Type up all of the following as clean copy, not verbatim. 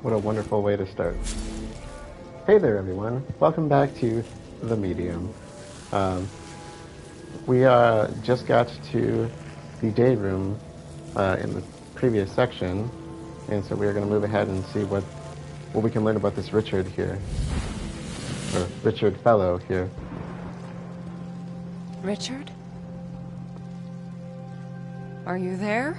What a wonderful way to start. Hey there, everyone. Welcome back to The Medium. We just got to the Dayroom in the previous section, and so we're going to move ahead and see what we can learn about this Richard here. Or Richard Fellow here. Richard? Are you there?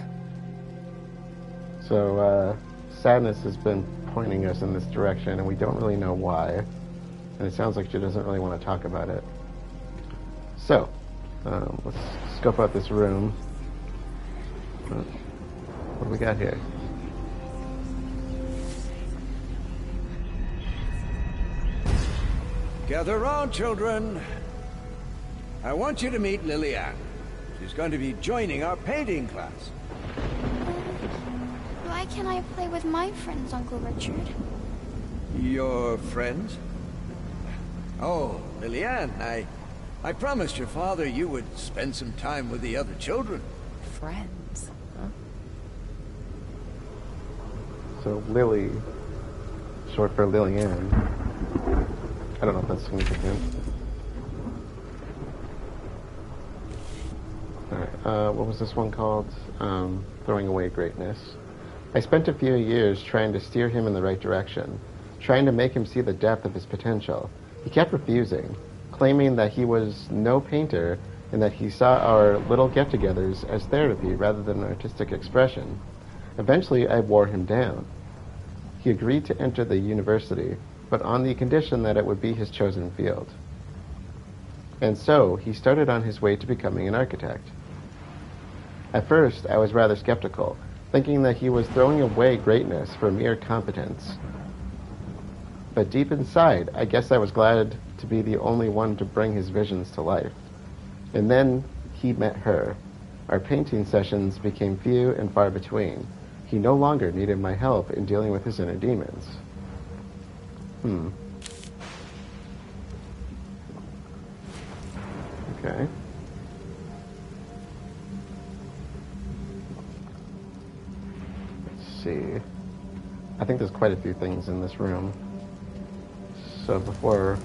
So, Sadness has been pointing us in this direction, and we don't really know why. And it sounds like she doesn't really want to talk about it. So, let's scope out this room. What do we got here? Gather round, children. I want you to meet Lillian. She's going to be joining our painting class. Why can't I play with my friends, Uncle Richard? Your friends? Oh, Lillian, I promised your father you would spend some time with the other children. Friends, huh? So Lily, short for Lillian. I don't know if that's significant. Alright, what was this one called? Throwing Away Greatness. I spent a few years trying to steer him in the right direction, trying to make him see the depth of his potential. He kept refusing, claiming that he was no painter and that he saw our little get-togethers as therapy rather than artistic expression. Eventually, I wore him down. He agreed to enter the university, but on the condition that it would be his chosen field. And so, he started on his way to becoming an architect. At first, I was rather skeptical, thinking that he was throwing away greatness for mere competence. But deep inside, I guess I was glad to be the only one to bring his visions to life. And then he met her. Our painting sessions became few and far between. He no longer needed my help in dealing with his inner demons. Okay. Let's see. I think there's quite a few things in this room. So before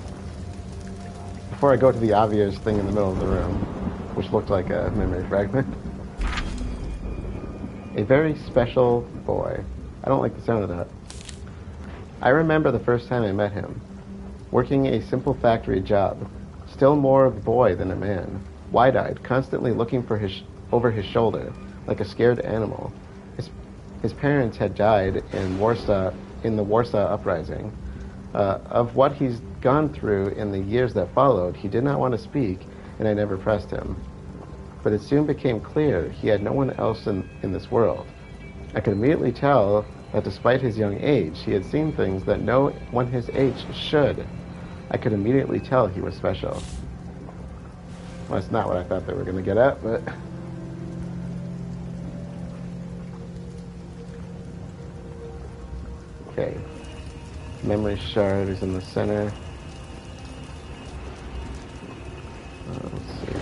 I go to the obvious thing in the middle of the room, which looked like a memory fragment. A very special boy. I don't like the sound of that. I remember the first time I met him, working a simple factory job, still more of a boy than a man, wide-eyed, constantly looking for over his shoulder, like a scared animal. His parents had died in the Warsaw Uprising. Of what he's gone through in the years that followed, he did not want to speak, and I never pressed him. But it soon became clear he had no one else in this world. I could immediately tell that despite his young age, he had seen things that no one his age should. I could immediately tell he was special. Well, that's not what I thought they were going to get at, but... Okay. Memory shard is in the center. Let's see.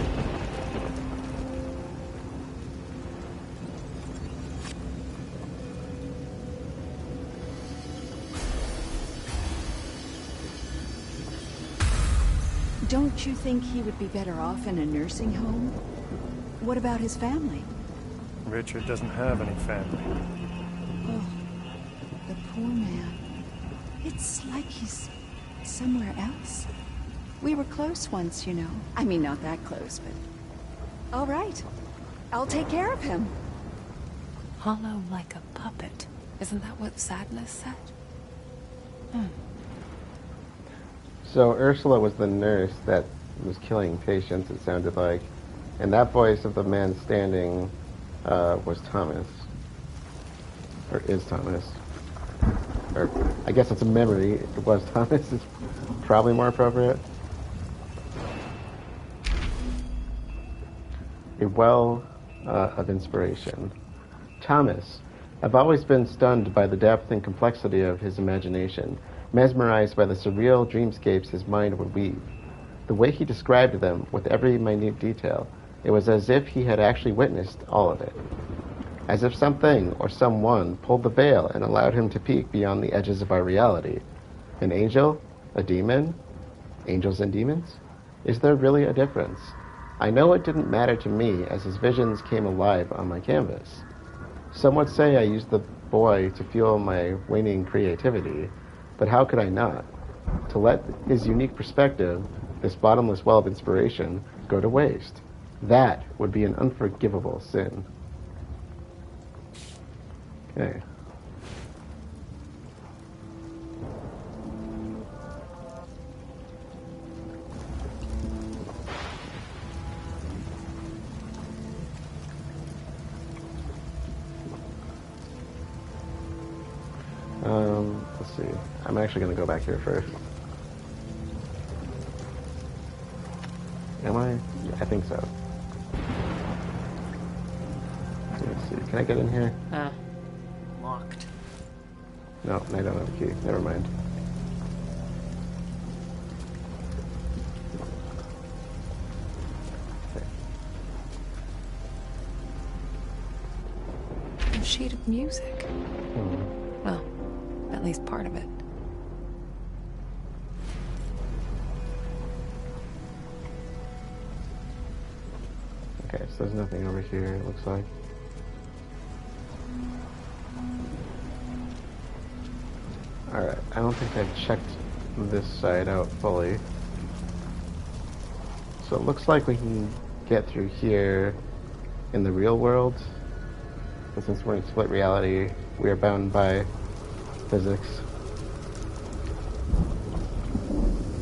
Don't you think he would be better off in a nursing home? What about his family? Richard doesn't have any family. Oh, the poor man. It's like he's somewhere else. We were close once, you know. I mean, not that close, but... All right. I'll take care of him. Hollow like a puppet. Isn't that what Sadness said? So Ursula was the nurse that was killing patients, it sounded like. And that voice of the man standing was Thomas. Or is Thomas. Or I guess it's a memory. It was Thomas. It's probably more appropriate. A well of inspiration. Thomas. I've always been stunned by the depth and complexity of his imagination, mesmerized by the surreal dreamscapes his mind would weave. The way he described them with every minute detail, it was as if he had actually witnessed all of it. as if something or someone pulled the veil and allowed him to peek beyond the edges of our reality. An angel? A demon? Angels and demons? Is there really a difference? I know it didn't matter to me as his visions came alive on my canvas. Some would say I used the boy to fuel my waning creativity, but how could I not? To let his unique perspective, this bottomless well of inspiration, go to waste. That would be an unforgivable sin. Okay. Let's see. I'm actually going to go back here first. Am I? Yeah, I think so. Let's see. Can I get in here? Locked. No, I don't have a key. Never mind. A sheet of music. Well, at least part of it. Okay, so there's nothing over here, it looks like. Alright, I don't think I've checked this side out fully. So it looks like we can get through here in the real world. But since we're in split reality, we are bound by physics.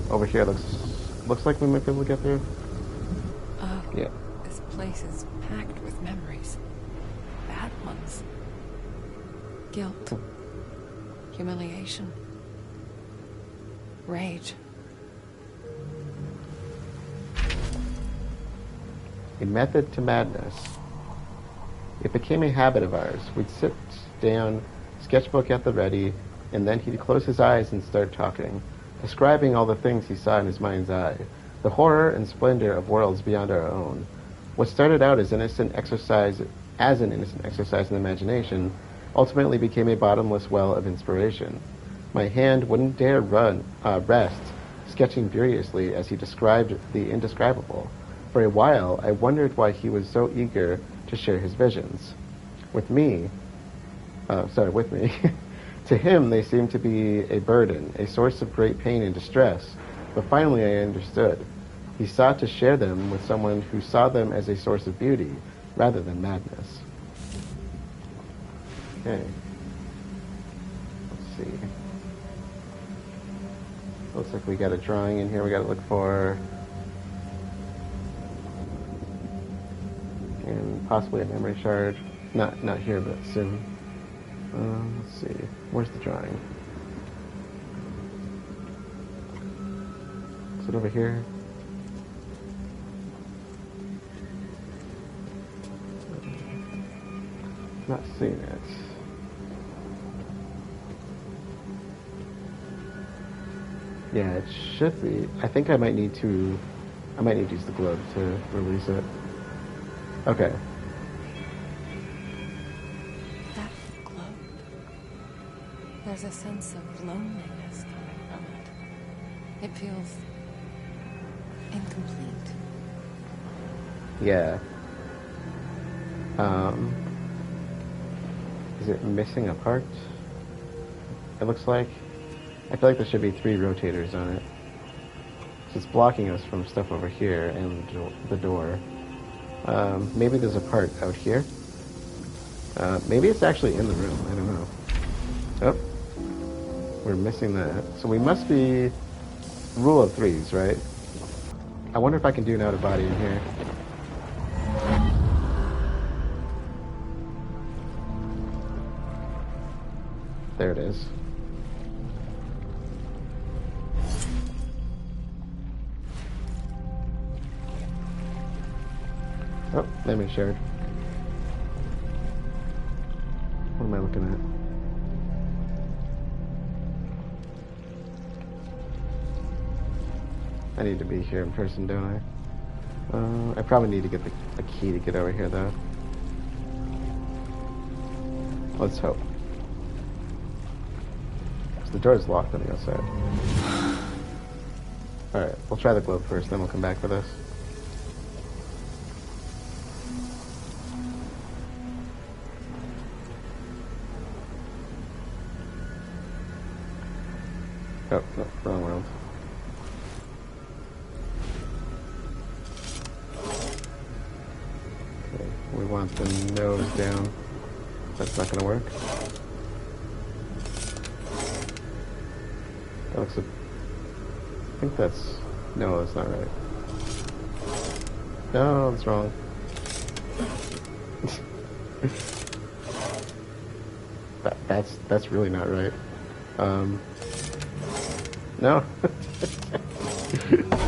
Over here looks like we might be able to get through. Oh, yeah. This place is packed with memories. Bad ones. Guilt. Humiliation. Rage. A method to madness. It became a habit of ours. We'd sit down, sketchbook at the ready, and then he'd close his eyes and start talking, describing all the things he saw in his mind's eye, the horror and splendor of worlds beyond our own. What started out as an innocent exercise in imagination ultimately became a bottomless well of inspiration. My hand wouldn't dare rest, sketching furiously as he described the indescribable. For a while, I wondered why he was so eager to share his visions. With me, to him they seemed to be a burden, a source of great pain and distress, but finally I understood. He sought to share them with someone who saw them as a source of beauty, rather than madness. Okay. Let's see. Looks like we got a drawing in here we gotta look for. And possibly a memory shard. Not here, but soon. Let's see. Where's the drawing? Is it over here? Not seeing it. Yeah, it should be. I think I might need to use the globe to release it. Okay. That globe. There's a sense of loneliness coming from it. It feels incomplete. Yeah. Is it missing a part? It looks like. I feel like there should be 3 rotators on it. So it's blocking us from stuff over here and the door. Maybe there's a part out here. Maybe it's actually in the room. I don't know. Oh. We're missing that. So we must be rule of 3s, right? I wonder if I can do an out-of-body in here. There it is. Oh, memory shared. What am I looking at? I need to be here in person, don't I? I probably need to get a key to get over here, though. Let's hope. The door is locked on the outside. Alright, we'll try the globe first, then we'll come back for this. Oh, no, wrong world. Okay, we want the nose down. That's not gonna work. That looks I think that's... No, that's not right. No, that's wrong. That's really not right. No.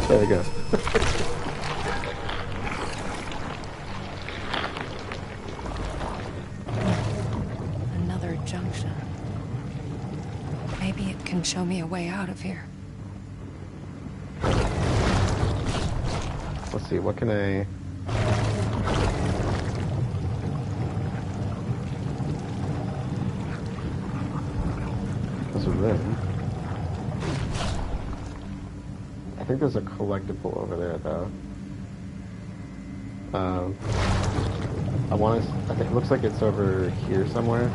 There we go. Another junction. Maybe it can show me a way out of here. Let's see, what can I... There's a room. I think there's a collectible over there, though. I think it looks like it's over here somewhere.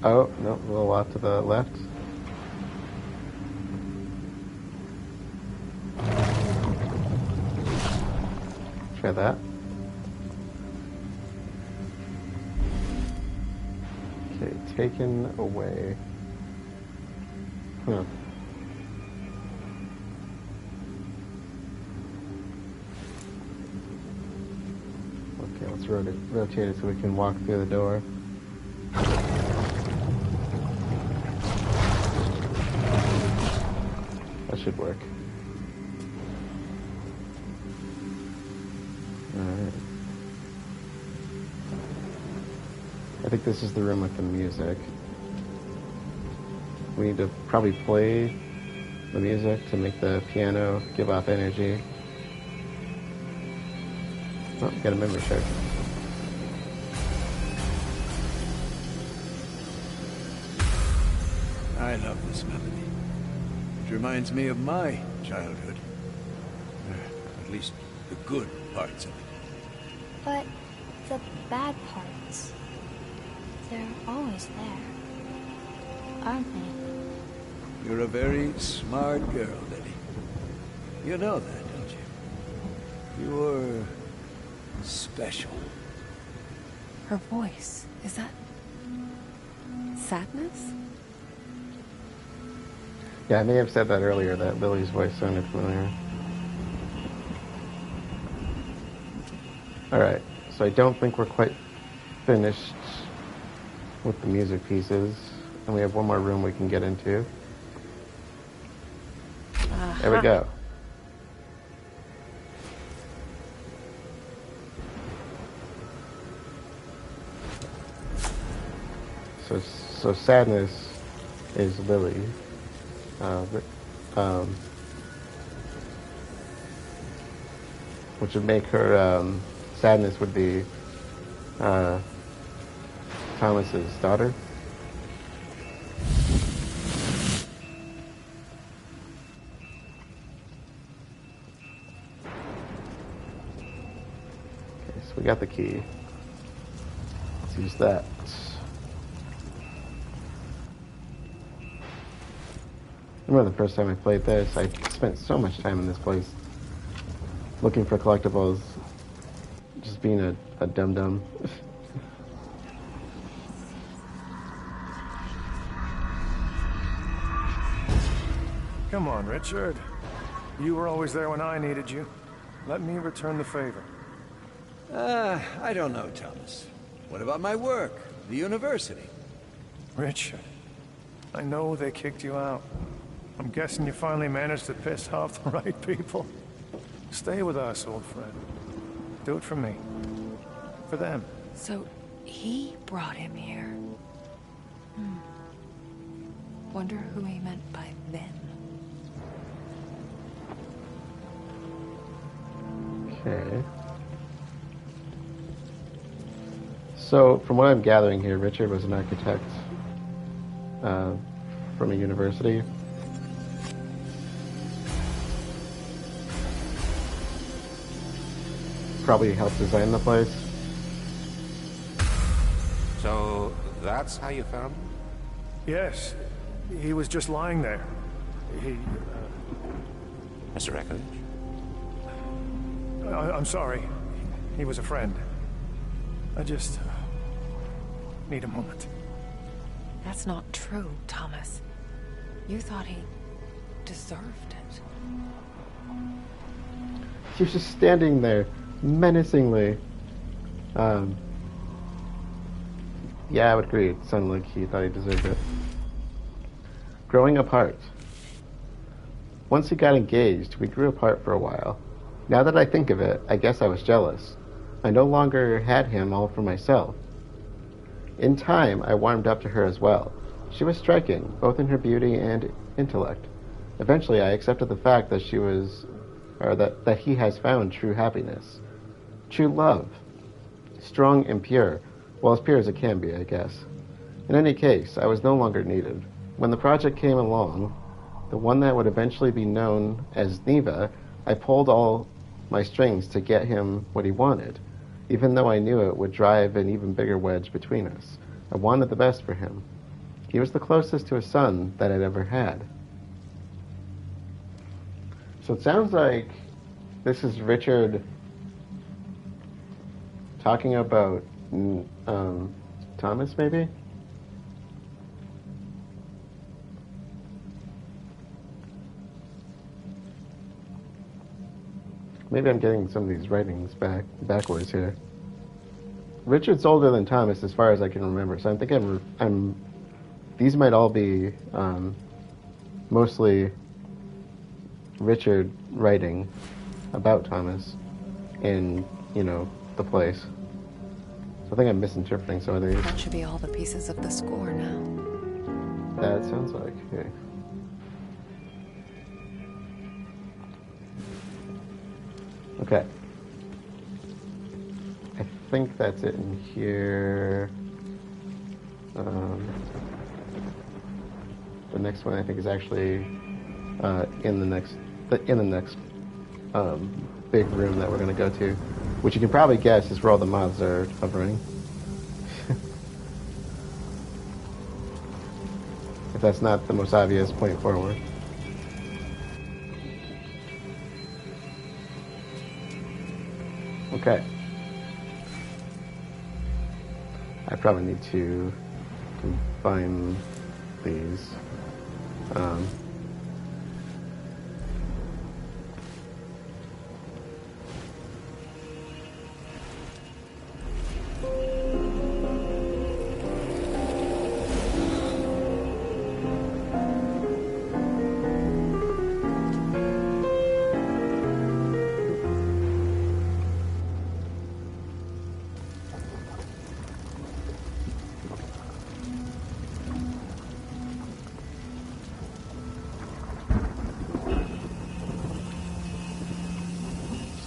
Oh, no, a little off to the left. Try that. Okay, taken away. Huh. Okay, let's rotate it so we can walk through the door. That should work. Alright. I think this is the room with the music. We need to probably play the music to make the piano give off energy. Oh, got a memory check. I love this melody. It reminds me of my childhood. At least the good parts of it. But the bad parts, they're always there, aren't they? You're a very smart girl, Lily. You know that, don't you? You're special. Her voice, is that sadness? Yeah, I may have said that earlier, that Lily's voice sounded familiar. Alright, so I don't think we're quite finished with the music pieces. And we have one more room we can get into. There we go. So sadness is Lily. Which would make her, sadness would be Thomas's daughter. Okay, so we got the key. Let's use that. I remember the first time I played this, I spent so much time in this place looking for collectibles, just being a dum-dum. Come on, Richard. You were always there when I needed you. Let me return the favor. I don't know, Thomas. What about my work? The university? Richard, I know they kicked you out. I'm guessing you finally managed to piss off the right people. Stay with us, old friend. Do it for me. For them. So, he brought him here. Wonder who he meant by them. Okay. So, from what I'm gathering here, Richard was an architect from a university. Probably helped design the place. So, that's how you found him? Yes. He was just lying there. He... Mr. Eckledge? I'm sorry. He was a friend. I just... need a moment. That's not true, Thomas. You thought he deserved it. She was just standing there, menacingly. Yeah, I would agree. It sounded like he thought he deserved it. Growing apart. Once he got engaged, we grew apart for a while. Now that I think of it, I guess I was jealous. I no longer had him all for myself. In time, I warmed up to her as well. She was striking, both in her beauty and intellect. Eventually, I accepted the fact that that he has found true happiness. True love. Strong and pure. Well, as pure as it can be, I guess. In any case, I was no longer needed. When the project came along, the one that would eventually be known as Neva, I pulled all my strings to get him what he wanted, even though I knew it would drive an even bigger wedge between us. I wanted the best for him. He was the closest to a son that I'd ever had. So it sounds like this is Richard talking about Thomas, maybe? Maybe I'm getting some of these writings backwards here. Richard's older than Thomas as far as I can remember, so I think these might all be mostly Richard writing about Thomas in, the place. So I think I'm misinterpreting some of these. That should be all the pieces of the score now. That sounds like, yeah. Okay. I think that's it in here. The next one I think is actually in the next big room that we're going to go to, which you can probably guess is where all the moths are hovering. If that's not the most obvious point forward. Okay. I probably need to combine these.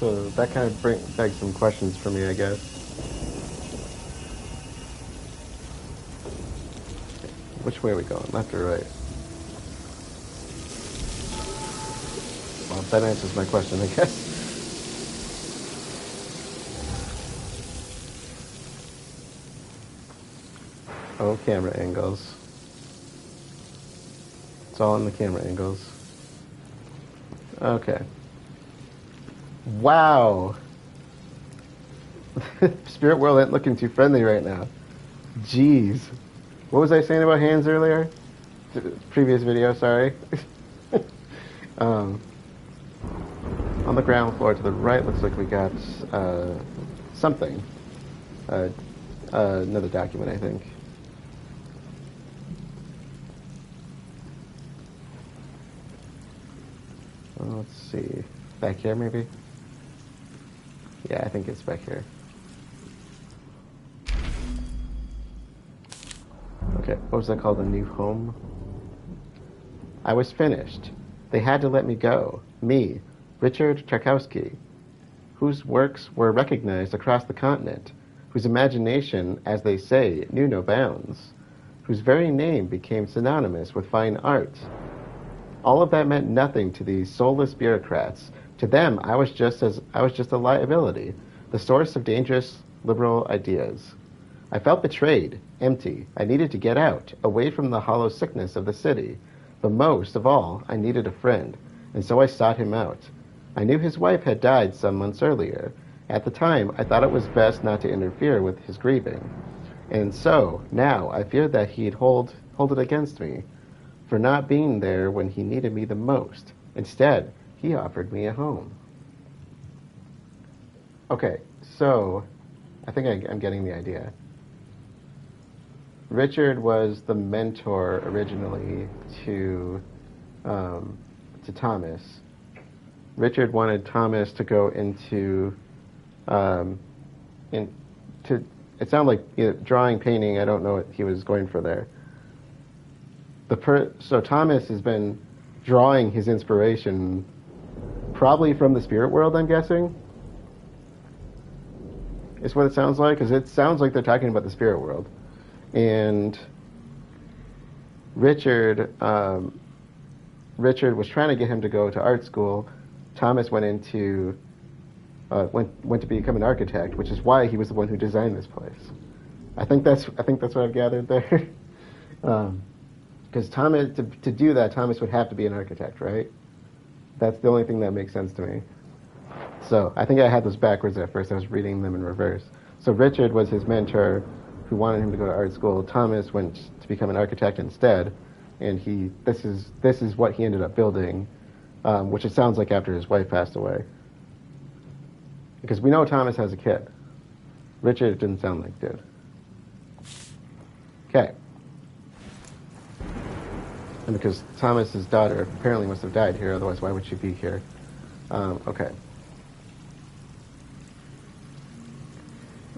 So that kind of begs some questions for me, I guess. Which way are we going, left or right? Well, that answers my question, I guess. Oh, camera angles. It's all in the camera angles. Okay. Wow. Spirit World ain't looking too friendly right now. Jeez. What was I saying about hands earlier? Previous video, sorry. On the ground floor to the right, looks like we got something. Another document, I think. Let's see. Back here, maybe? Yeah, I think it's back here. Okay, what was that called? A new home? I was finished. They had to let me go. Me, Richard Tarkowski, whose works were recognized across the continent, whose imagination, as they say, knew no bounds, whose very name became synonymous with fine art. All of that meant nothing to these soulless bureaucrats. To them, I was just a liability, the source of dangerous liberal ideas. I felt betrayed, empty. I needed to get out, away from the hollow sickness of the city. But most of all, I needed a friend, and so I sought him out. I knew his wife had died some months earlier. At the time, I thought it was best not to interfere with his grieving. And so, now, I feared that he'd hold it against me for not being there when he needed me the most. Instead, he offered me a home. Okay, so I think I'm getting the idea. Richard was the mentor originally to Thomas. Richard wanted Thomas to go into it sounded like drawing, painting. I don't know what he was going for there. So Thomas has been drawing his inspiration probably from the spirit world, I'm guessing. Is what it sounds like, because it sounds like they're talking about the spirit world. And Richard was trying to get him to go to art school. Thomas went to become an architect, which is why he was the one who designed this place. I think that's what I've gathered there. Because Thomas, to do that, Thomas would have to be an architect, right? That's the only thing that makes sense to me. So I think I had those backwards at first. I was reading them in reverse. So Richard was his mentor, who wanted him to go to art school. Thomas went to become an architect instead, and this is what he ended up building, which it sounds like after his wife passed away. Because we know Thomas has a kid. Richard didn't sound like did. Okay. And because Thomas's daughter apparently must have died here, otherwise why would she be here? Okay.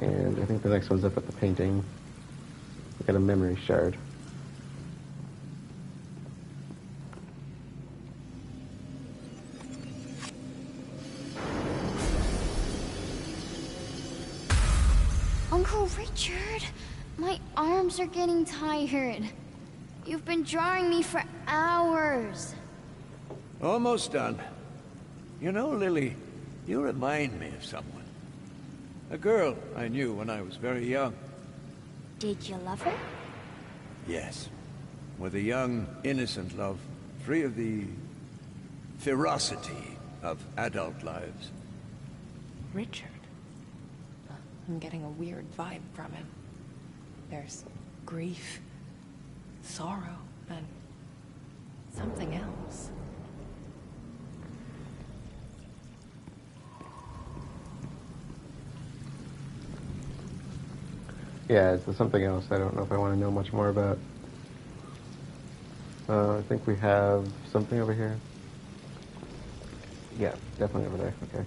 And I think the next one's up at the painting. We got a memory shard. Uncle Richard, my arms are getting tired. You've been drawing me for hours. Almost done. You know, Lily, you remind me of someone. A girl I knew when I was very young. Did you love her? Yes. With a young, innocent love, free of the ferocity of adult lives. Richard? I'm getting a weird vibe from him. There's grief, sorrow, and something else. Yeah, it's something else I don't know if I want to know much more about. I think we have something over here. Yeah, definitely over there. Okay.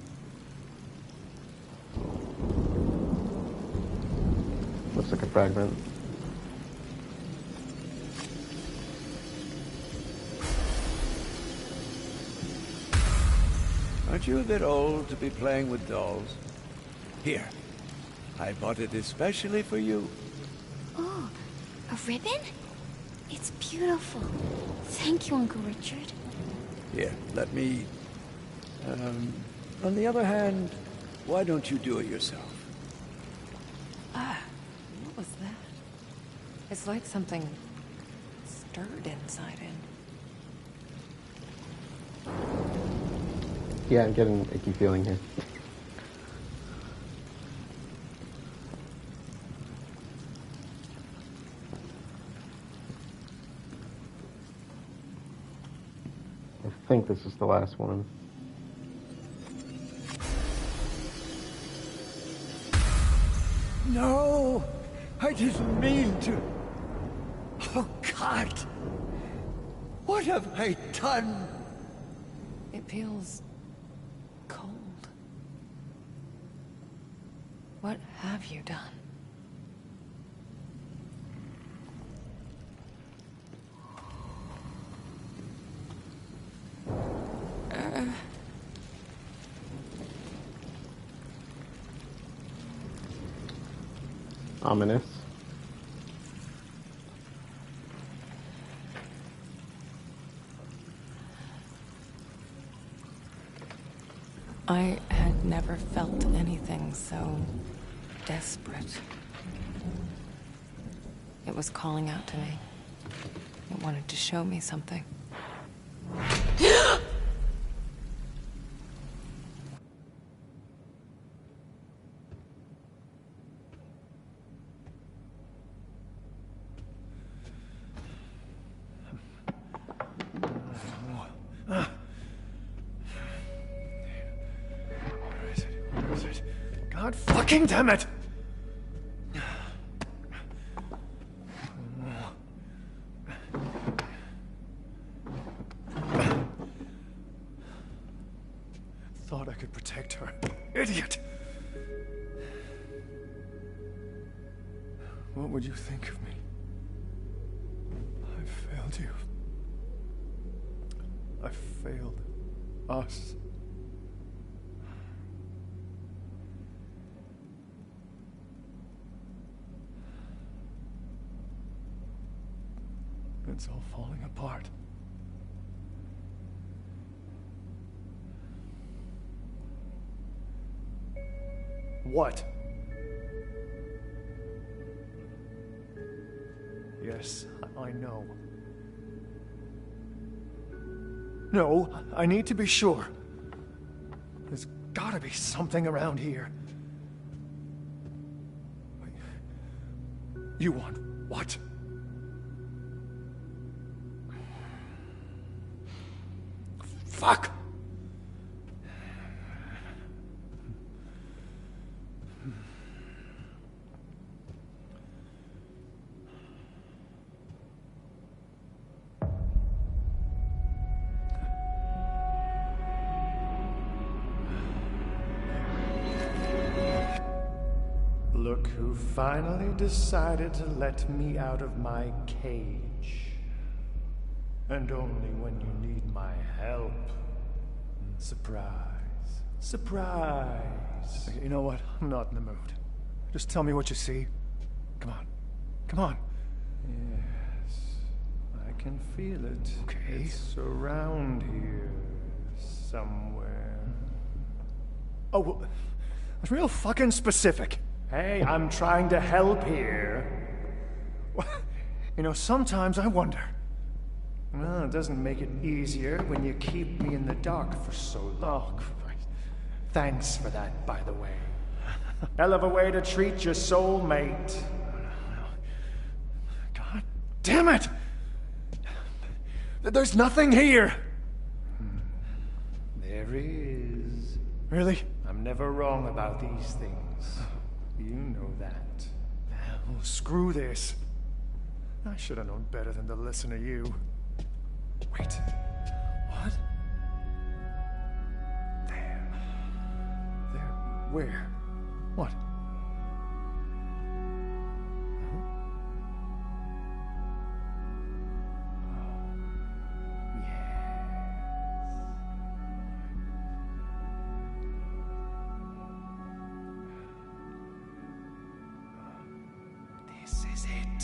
Looks like a fragment. Aren't you a bit old to be playing with dolls? Here. I bought it especially for you. Oh, a ribbon? It's beautiful. Thank you, Uncle Richard. Here, let me... on the other hand, why don't you do it yourself? What was that? It's like something stirred inside him. Yeah, I'm getting an icky feeling here. I think this is the last one. No! I didn't mean to... Oh, God! What have I done? It feels cold. What have you done? Ominous. I had never felt anything so desperate. It was calling out to me. It wanted to show me something. God fucking damn it! Thought I could protect her. Idiot! What would you think of me? I failed you. I failed us. It's all falling apart. What? Yes, I know. No, I need to be sure. There's gotta be something around here. You want what? Fuck! Look who finally decided to let me out of my cage. And only when you need my help. Surprise. Surprise. You know what? I'm not in the mood. Just tell me what you see. Come on. Come on. Yes. I can feel it. Okay. It's around here. Somewhere. Oh, well, that's real fucking specific. Hey, I'm trying to help here. You know, sometimes I wonder. Well, it doesn't make it easier when you keep me in the dark for so long. Oh, Christ. Thanks for that, by the way. Hell of a way to treat your soulmate. God damn it! There's nothing here! There is. Really? I'm never wrong about these things. You know that. Oh, screw this. I should have known better than to listen to you. Wait. What? There. There. Where? What? Huh? Oh. Yes. This is it.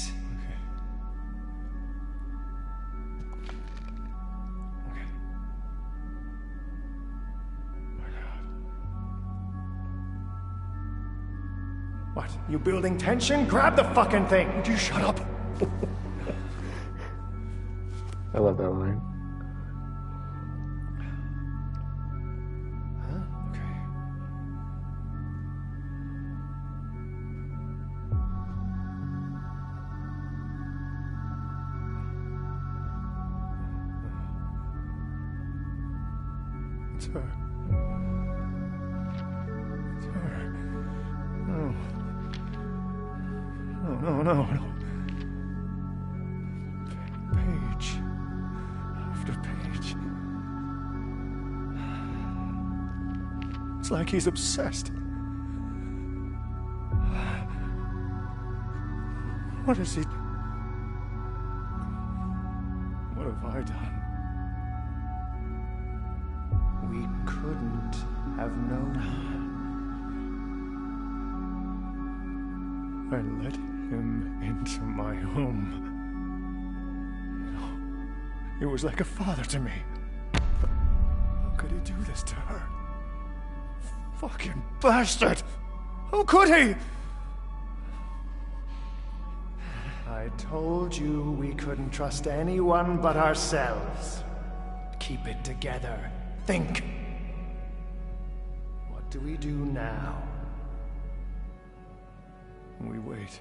What? You building tension? Grab the fucking thing! Would you shut up? I love that line. Huh? Okay. It's her. It's her. No. No. Page. After page. It's like he's obsessed. What is he? What have I done? We couldn't have known. I let him into my home. He was like a father to me. How could he do this to her? Fucking bastard! How could he? I told you we couldn't trust anyone but ourselves. Keep it together. Think. What do we do now? We wait.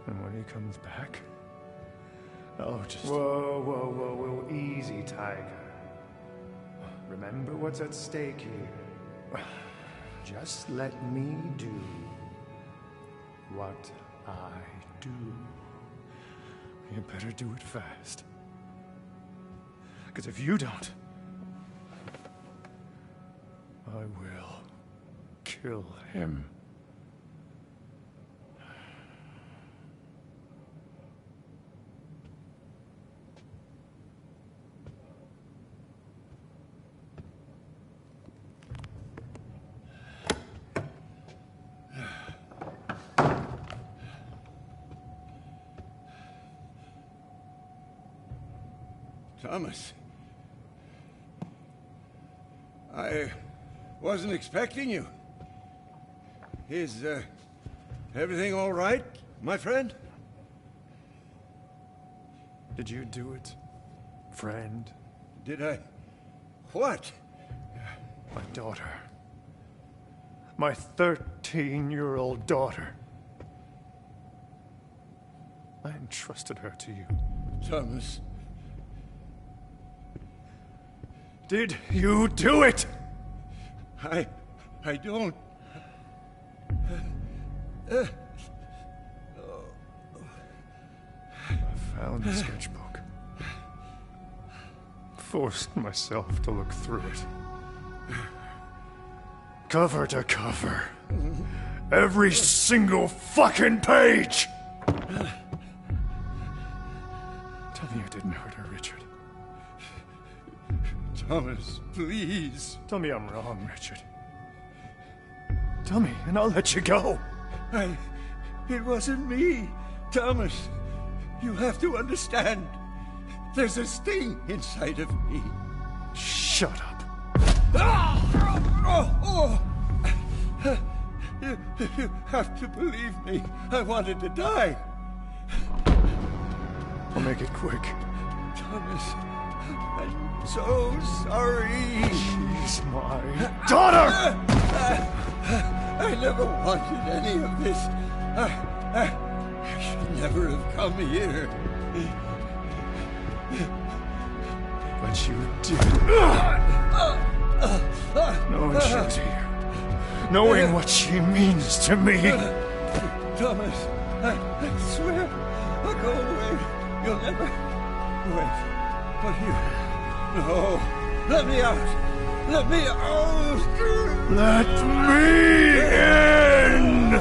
And when he comes back, I'll just... Whoa, easy, Tiger. Remember what's at stake here. Just let me do what I do. You better do it fast. Because if you don't, I will kill him. Thomas. I wasn't expecting you. Is, everything all right, my friend? Did you do it, friend? Did I? What? My daughter. My 13-year-old daughter. I entrusted her to you. Thomas. Did you do it? I don't... I found the sketchbook. Forced myself to look through it. Cover to cover. Every single fucking page! Tell me you didn't hurt her, Richard. Thomas, please. Tell me I'm wrong, Richard. Tell me, and I'll let you go. It wasn't me. Thomas, you have to understand. There's a sting inside of me. Shut up. You have to believe me. I wanted to die. I'll make it quick. Thomas, I'm so sorry. She's my daughter! I never wanted any of this. I should never have come here. But you did. Knowing she was here. Knowing what she means to me. Thomas, I swear, I'll go away. You'll never... Wait, but you... No, let me out. Let me out. Let me in!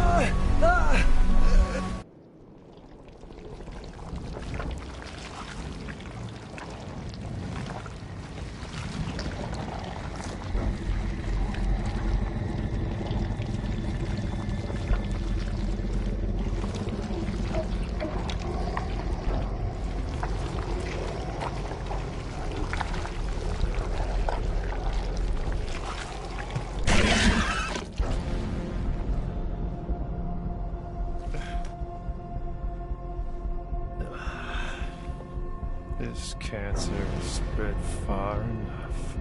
This cancer has spread far enough.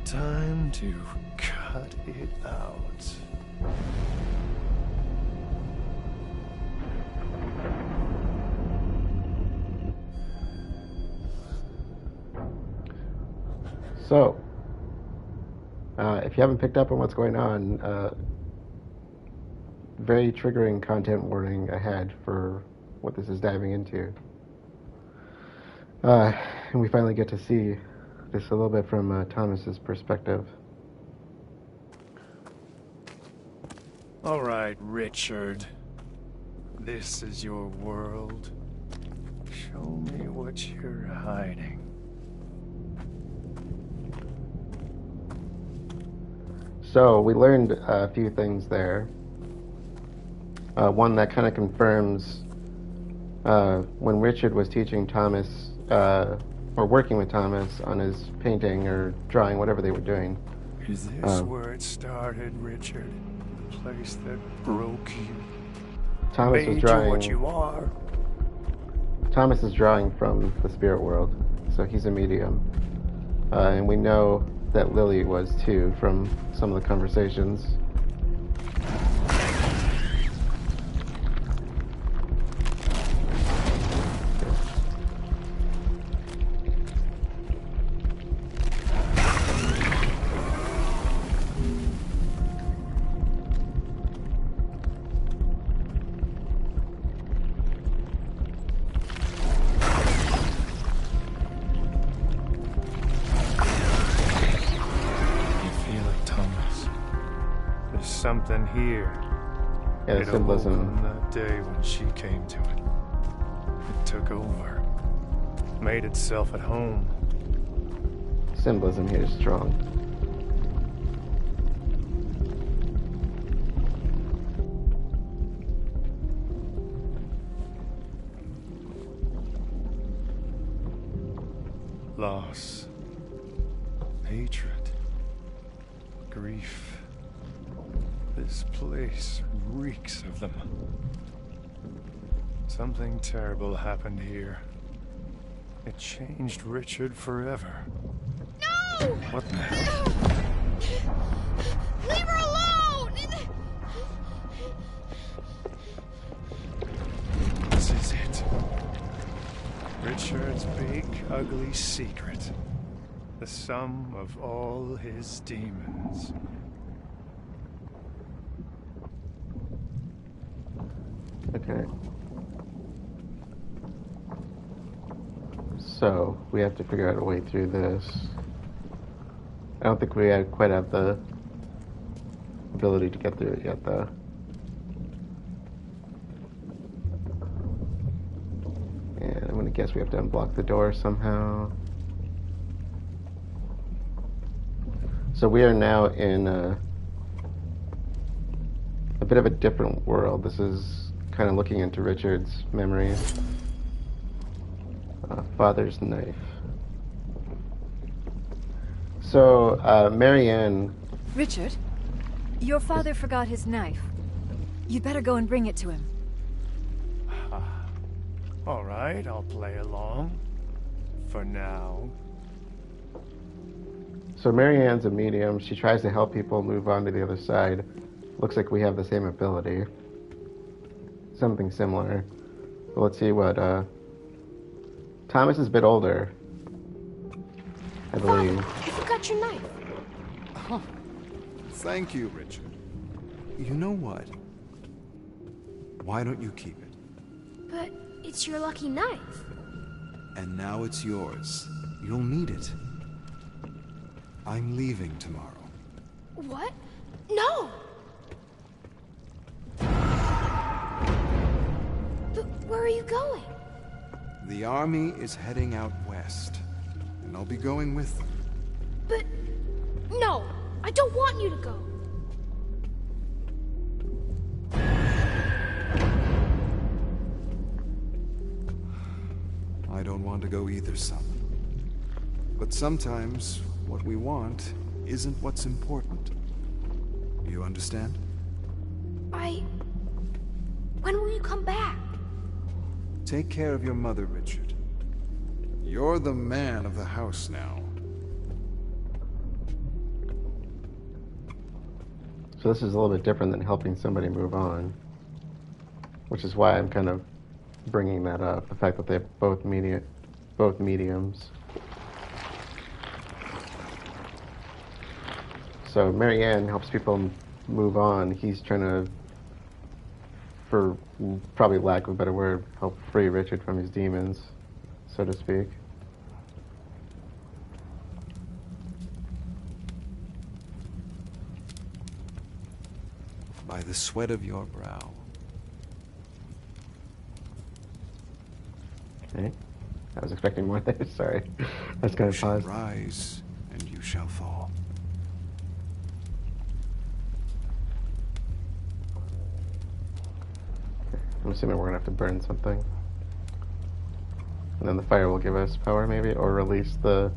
Time to cut it out. So, if you haven't picked up on what's going on, very triggering content warning ahead for what this is diving into. And we finally get to see this a little bit from Thomas's perspective. All right, Richard. This is your world. Show me what you're So we learned a few things there. One that kind of confirms when Richard was teaching Thomas, or working with Thomas on his painting or drawing, whatever they were doing. Is this where it started, Richard? The place that broke you? Thomas was Made drawing. you what you are? Thomas is drawing from the spirit world, so he's a medium. And we know that Lily was too from some of the conversations. Something here. Yeah, the It symbolism. awoke on that day when she came to it. It took over. Made itself at home. Symbolism here is strong. Loss. Hatred. Grief. This place reeks of them. Something terrible happened here. It changed Richard forever. No! What the hell? Leave her alone! This is it. Richard's big, ugly secret. The sum of all his demons. Okay. So, we have to figure out a way through this. I don't think we quite have the ability to get through it yet, though. And I'm gonna guess we have to unblock the door somehow. So we are now in a bit of a different world. This is kind of looking into Richard's memories. Father's knife. So, Marianne... Richard, your father forgot his knife. You'd better go and bring it to him. All right, I'll play along. For now. So Marianne's a medium. She tries to help people move on to the other side. Looks like we have the same ability. Something similar. But let's see what, Thomas is a bit older, I believe. I forgot your knife. Oh, thank you, Richard. You know what? Why don't you keep it? But it's your lucky knife. And now it's yours. You'll need it. I'm leaving tomorrow. What? No! But where are you going? The army is heading out west, and I'll be going with them. But... no! I don't want you to go! I don't want to go either, son. But sometimes, what we want isn't what's important. You understand? When will you come back? Take care of your mother, Richard. You're the man of the house now. So this is a little bit different than helping somebody move on. Which is why I'm kind of bringing that up. The fact that they're both mediums. So Marianne helps people move on. He's trying to, for probably lack of a better word, help free Richard from his demons, so to speak. By the sweat of your brow. Okay. I was expecting more there, sorry. I was kind You of shall paused. rise, and you shall fall. I'm assuming we're gonna have to burn something. And then the fire will give us power, maybe, or release the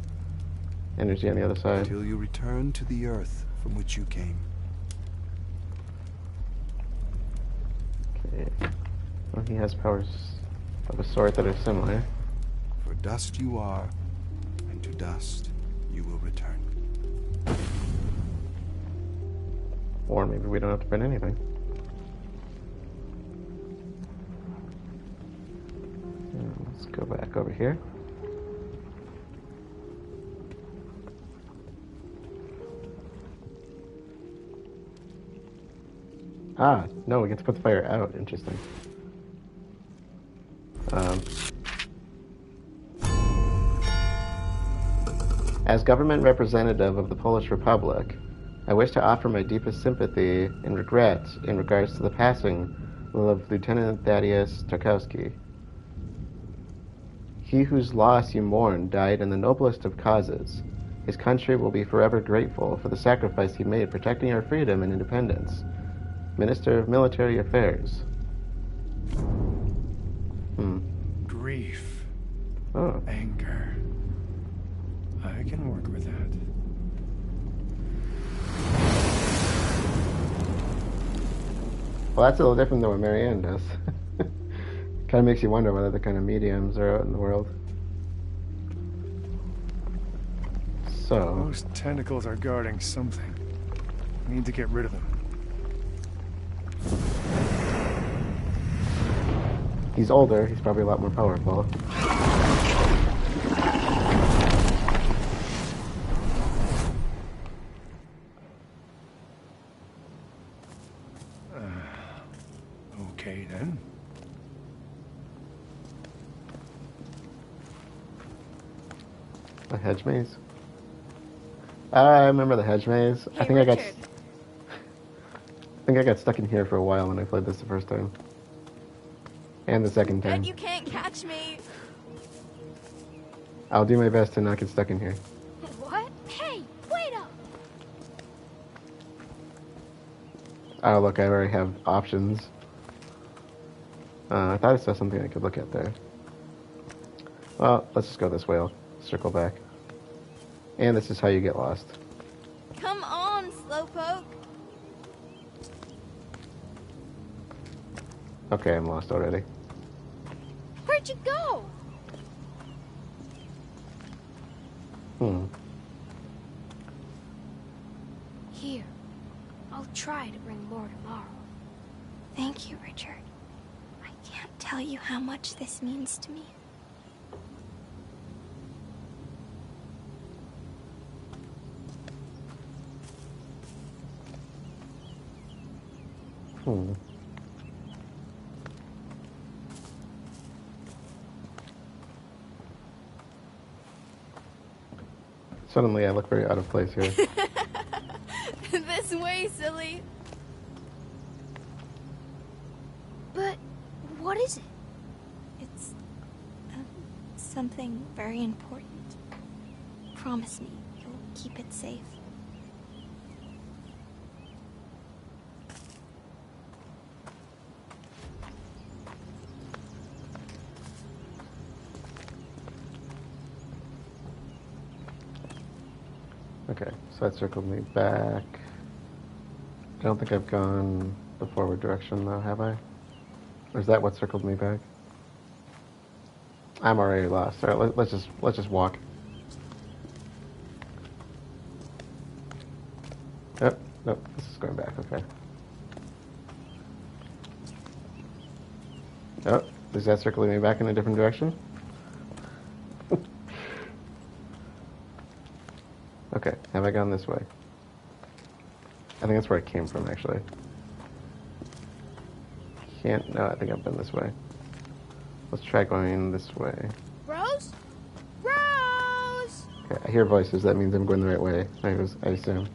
energy on the other side. Until you return to the earth from which you came. Okay. Well, he has powers of a sort that are similar. For dust you are, and to dust you will return. Or maybe we don't have to burn anything. Let's go back over here. Ah, no, we get to put the fire out. Interesting. As government representative of the Polish Republic, I wish to offer my deepest sympathy and regret in regards to the passing of Lieutenant Thaddeus Tarkowski. He whose loss you mourn died in the noblest of causes. His country will be forever grateful for the sacrifice he made protecting our freedom and independence. Minister of Military Affairs. Grief. Oh. Anger. I can work with that. Well, that's a little different than what Marianne does. Kind of makes you wonder what other kind of mediums are out in the world. So... Those tentacles are guarding something. I need to get rid of them. He's older, he's probably a lot more powerful. Okay, then. A hedge maze. I remember the hedge maze. Hey, I think Richard. I got stuck in here for a while when I played this the first time. And the second time. Bet you can't catch me. I'll do my best to not get stuck in here. What? Hey, wait up! Oh, look, I already have options. I thought I saw something I could look at there. Well, let's just go this way. I'll circle back. And this is how you get lost. Come on, Slowpoke. Okay, I'm lost already. Where'd you go? Here. I'll try to bring more tomorrow. Thank you, Richard. I can't tell you how much this means to me. Suddenly I look very out of place here. This way, silly. But what is it? It's something very important. Promise me you'll keep it safe. Okay, so that circled me back. I don't think I've gone the forward direction though, have I? Or is that what circled me back? I'm already lost. All right, let's just walk. Nope, this is going back, okay. Oh, is that circling me back in a different direction? Okay, have I gone this way? I think that's where I came from, actually. No, I think I've been this way. Let's try going this way. Rose? Rose! Okay, I hear voices, that means I'm going the right way, I assume.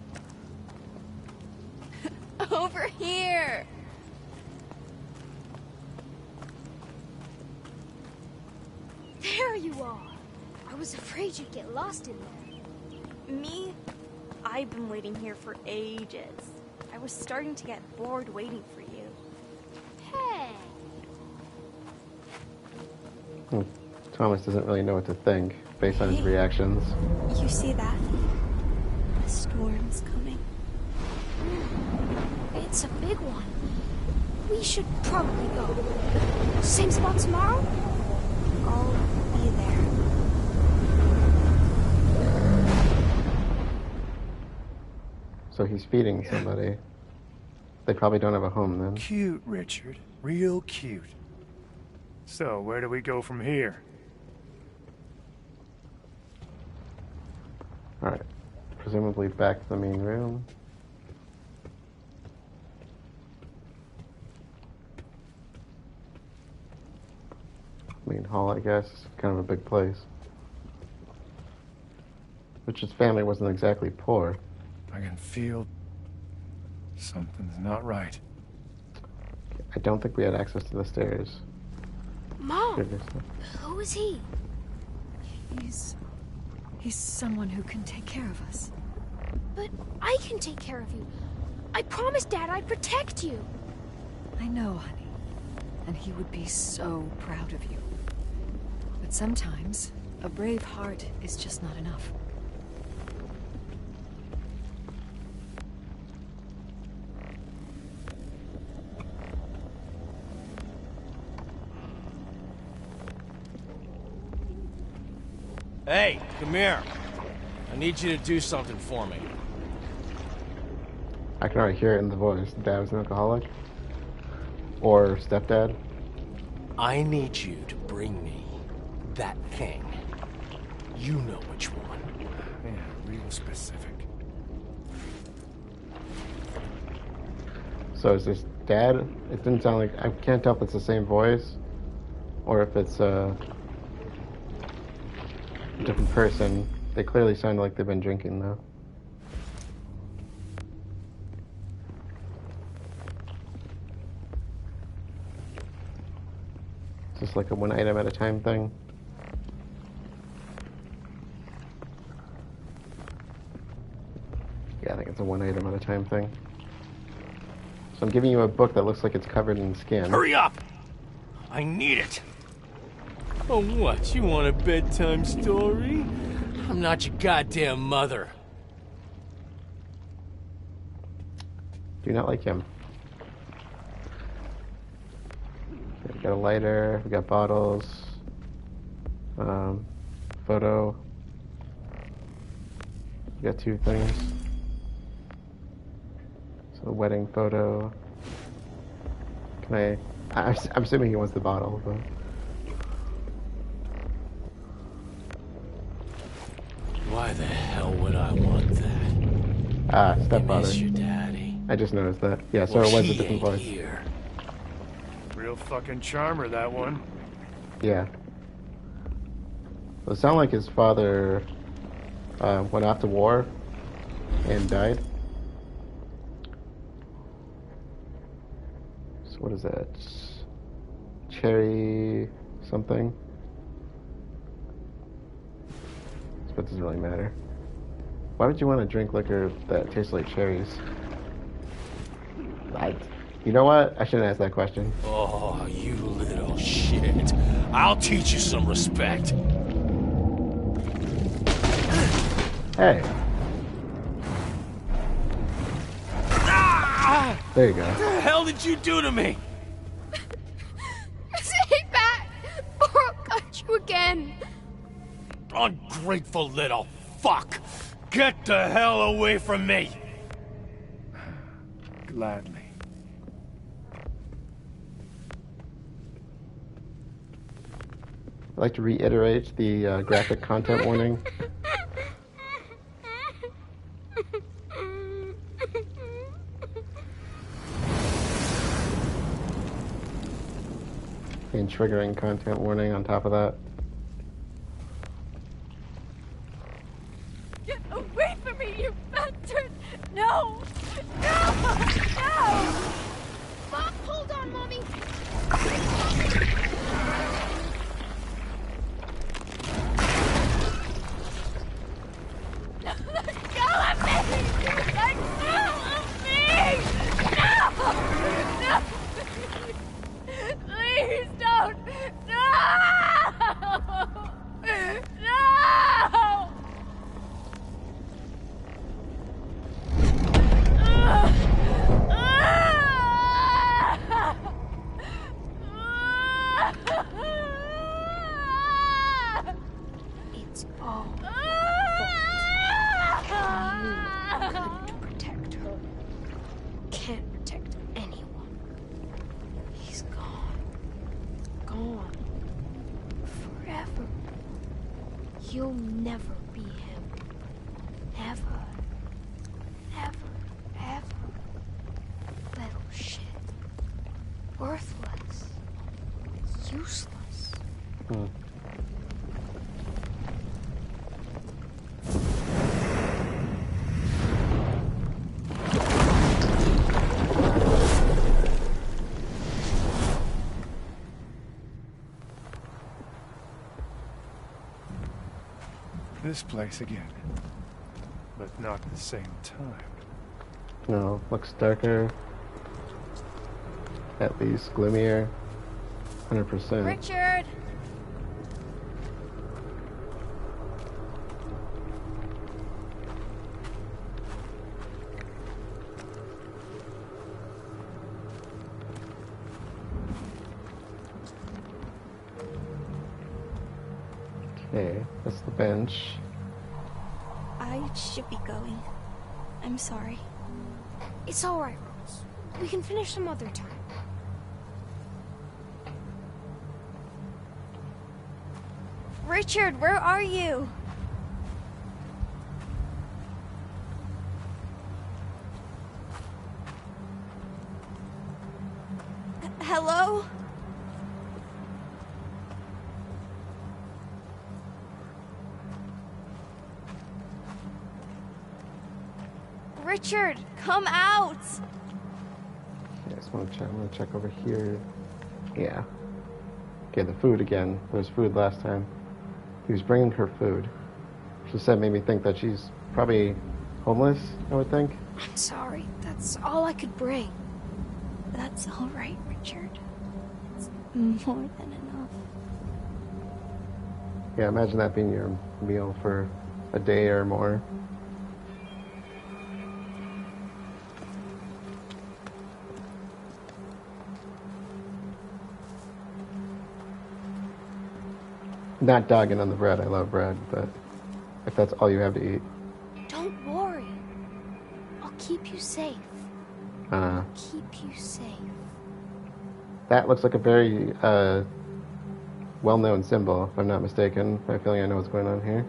Over here. There you are! I was afraid you'd get lost in there. Me? I've been waiting here for ages. I was starting to get bored waiting for you. Hey! Thomas doesn't really know what to think based on his reactions. You see that? The storm's coming. It's a big one. We should probably go. Same spot tomorrow? I'll be there. So he's feeding somebody. They probably don't have a home then. Cute, Richard. Real cute. So, where do we go from here? Alright. Presumably back to the main room. Main hall, I guess. Kind of a big place. Richard's family wasn't exactly poor. I can feel something's not right. I don't think we had access to the stairs. Mom! Previously. Who is he? He's someone who can take care of us. But I can take care of you. I promised Dad I'd protect you. I know, honey. And he would be so proud of you. But sometimes, a brave heart is just not enough. Hey, come here. I need you to do something for me. I can already hear it in the voice. Dad was an alcoholic? Or stepdad? I need you to bring me that thing. You know which one. Yeah, real specific. So is this Dad? It didn't sound like... I can't tell if it's the same voice or if it's a different person. They clearly sound like they've been drinking, though. Is this like a one item at a time thing? Yeah, I think it's a one item at a time thing. So I'm giving you a book that looks like it's covered in skin. Hurry up! I need it! Oh, what? You want a bedtime story? I'm not your goddamn mother. Do not like him. Okay, we got a lighter, we got bottles, photo. We got two things. So a wedding photo. Can I'm assuming he wants the bottle, but. Why the hell would I want that? Ah, stepfather. Miss your daddy. I just noticed that. Yeah, so Well, it was a he different ain't voice. here. Real fucking charmer, that one. Yeah. Well, it sounded like his father went off to war and died. So what is that? Cherry something? But it doesn't really matter. Why would you want to drink liquor that tastes like cherries? You know what? I shouldn't ask that question. Oh, you little shit. I'll teach you some respect. Hey. There you go. What the hell did you do to me? Stay back, or I'll cut you again. Ungrateful little fuck! Get the hell away from me! Gladly. I'd like to reiterate the graphic content warning. And triggering content warning on top of that. Get away from me, you bastard! No! No! No! Mom, hold on, Mommy! Let go of me! Let go of me! No! No! Please don't! No! can't protect anyone. He's gone. Gone. Forever. You'll never be him. Never. Never. Ever. Little shit. Worthless. Useless. This place again. But not at the same time. No, looks darker. At least gloomier. 100%. Richard! Okay, that's the bench. I should be going. I'm sorry. It's alright, Rose. We can finish some other time. Richard, where are you? Hello? Richard, come out! I just want to check. I'm gonna check over here. Yeah. Okay, the food again. There was food last time. He was bringing her food. She said, made me think that she's probably homeless, I would think. I'm sorry. That's all I could bring. That's all right, Richard. It's more than enough. Yeah, imagine that being your meal for a day or more. Not dogging on the bread. I love bread, but if that's all you have to eat. Don't worry. I'll keep you safe. Keep you safe. That looks like a very well-known symbol, if I'm not mistaken. I have a feeling I know what's going on here.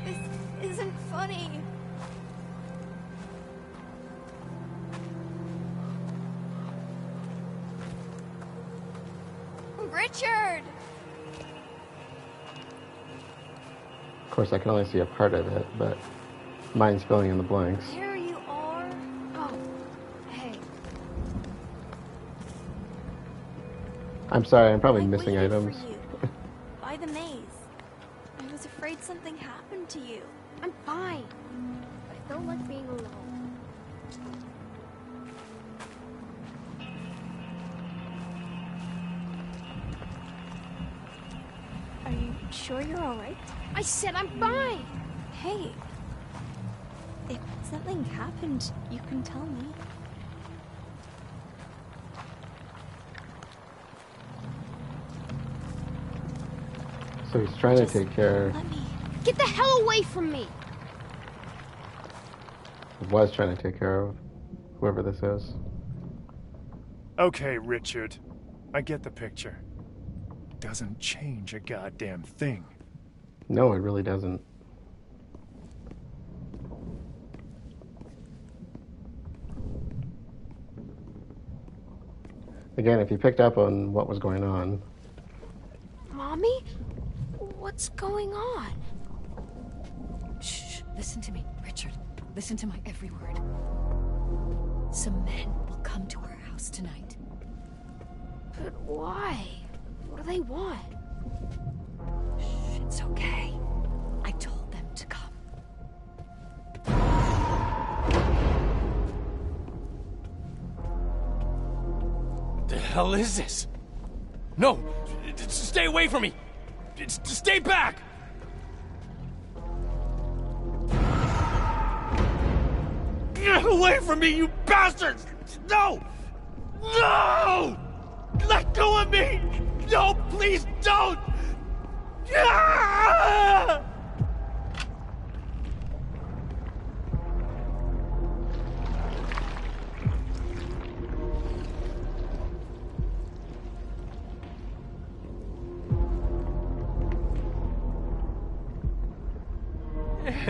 This isn't funny. Richard! Of course, I can only see a part of it, but mine's filling in the blanks. Here you are. Oh, hey. I'm sorry, I'm probably I missing waited items. for you. By the maze. I was afraid something happened to you. I'm fine. I don't like being alone. Are you sure you're alright? I said I'm fine. Hey. If something happened, you can tell me. So he's trying to take care. Let me. Get the hell away from me. Was trying to take care of whoever this is. Okay, Richard. I get the picture. Doesn't change a goddamn thing. No, it really doesn't. Again, if you picked up on what was going on. Mommy? What's going on? Shh, listen to me, Richard. Listen to my every word. Some men will come to our house tonight. But why? What do they want? Shh, it's okay. I told them to come. The hell is this? No! Stay away from me! Stay back! Get away from me, you bastards! No! No! Let go of me! No, please don't! Ah!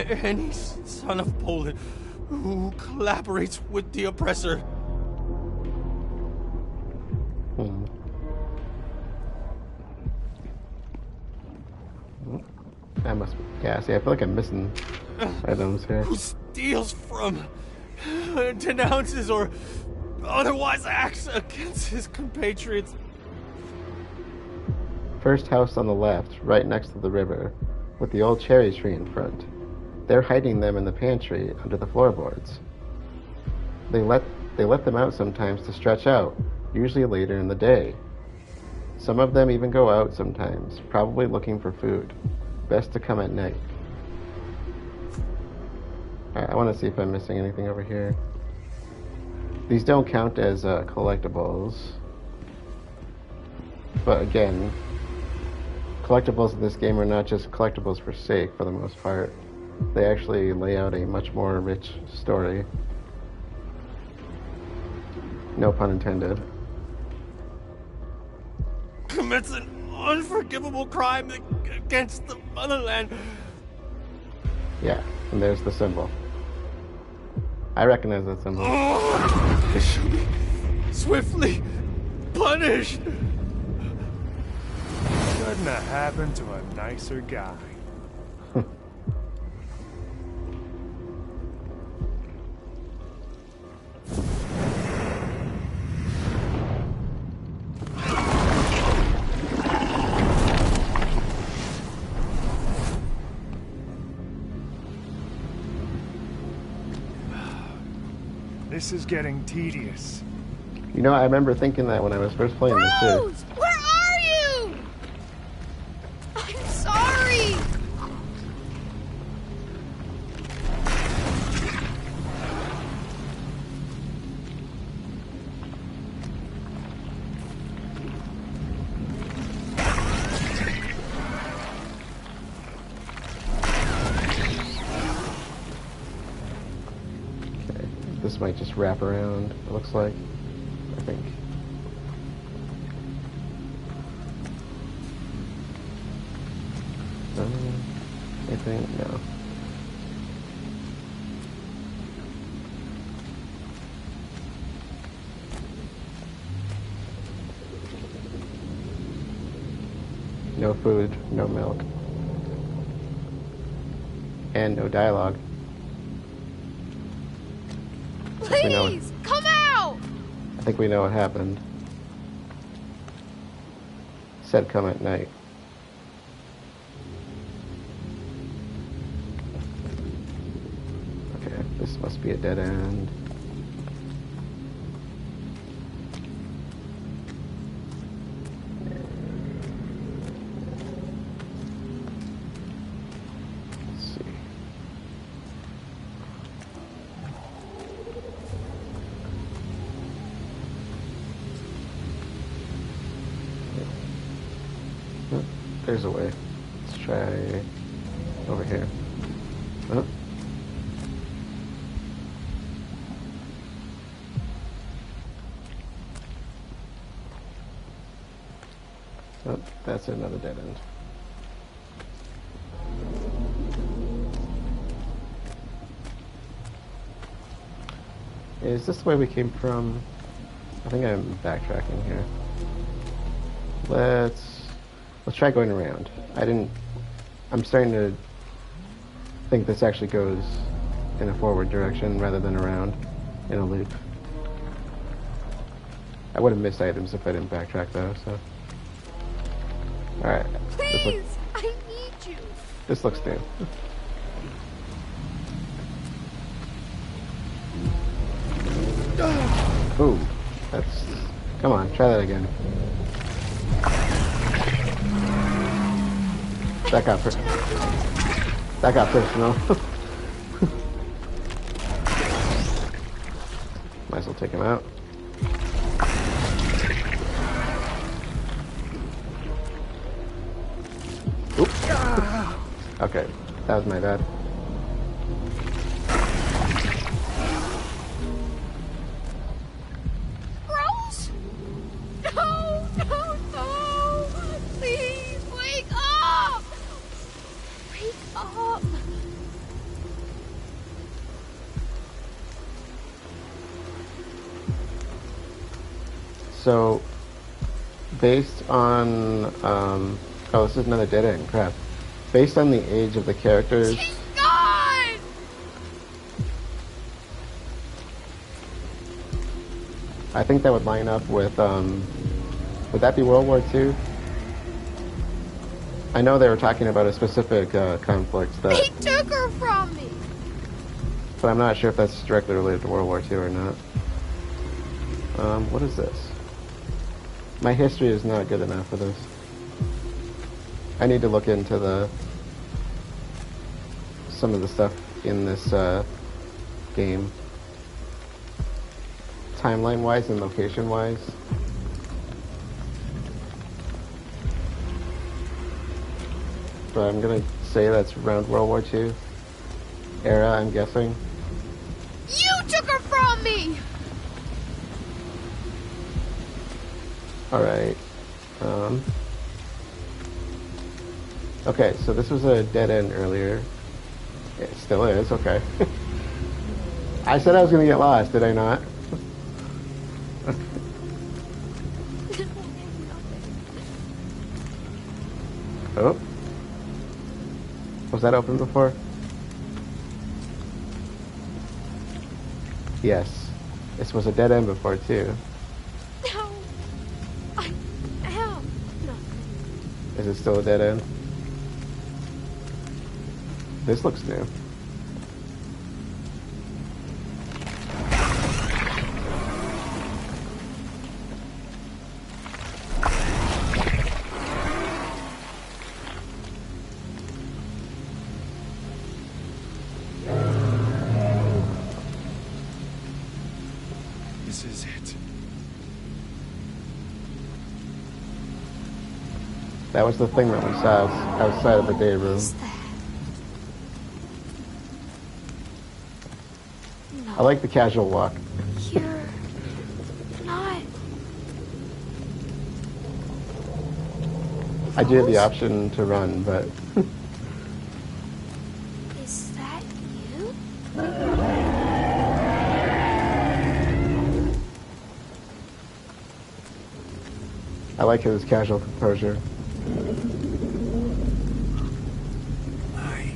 Any son of Poland who collaborates with the oppressor. That must be. Yeah, see, I feel like I'm missing items here. Who steals from, denounces, or otherwise acts against his compatriots. First house on the left, right next to the river, with the old cherry tree in front. They're hiding them in the pantry under the floorboards. They let them out sometimes to stretch out, usually later in the day. Some of them even go out sometimes, probably looking for food. Best to come at night. Alright, I want to see if I'm missing anything over here. These don't count as collectibles. But again, collectibles in this game are not just collectibles for sake, for the most part. They actually lay out a much more rich story. No pun intended. Commits an unforgivable crime against the motherland. Yeah, and there's the symbol. I recognize that symbol. Oh, I shall be swiftly punished. Couldn't have happened to a nicer guy. This is getting tedious. You know, I remember thinking that when I was first playing this too. Rose! Where are you? I'm sorry! This might just wrap around, it looks like. I think. Anything? No. No food, no milk. And no dialogue. Please, come out! I think we know what happened. Said come at night. Okay, this must be a dead end. There's a way. Let's try over here. Oh. Oh, that's another dead end. Is this the way we came from? I think I'm backtracking here. Let's try going around. I'm starting to think this actually goes in a forward direction rather than around in a loop. I would have missed items if I didn't backtrack though, so. Alright. Please, I need you. This looks new. Ooh, that's... Come on, try that again. That got personal. Might as well take him out. Okay, that was my bad. Rose? No, no, no! Please, wake up! Wake up! So, based on, oh, this is another dead end, crap. Based on the age of the characters... She's gone! I think that would line up with, would that be World War II? I know they were talking about a specific conflict that... He took her from me! But I'm not sure if that's directly related to World War II or not. What is this? My history is not good enough for this. I need to look into some of the stuff in this game. Timeline-wise and location-wise. But I'm gonna say that's around World War II era, I'm guessing. You took her from me! Alright. Okay, so this was a dead end earlier. It still is, okay. I said I was gonna get lost, did I not? Oh. Was that open before? Yes. This was a dead end before, too. No. I am nothing. Is it still a dead end? This looks new. This is it. That was the thing that we saw outside of the Dayroom. I like the casual walk. You're not. I do have the option to run, but... Is that you? I like his casual composure. My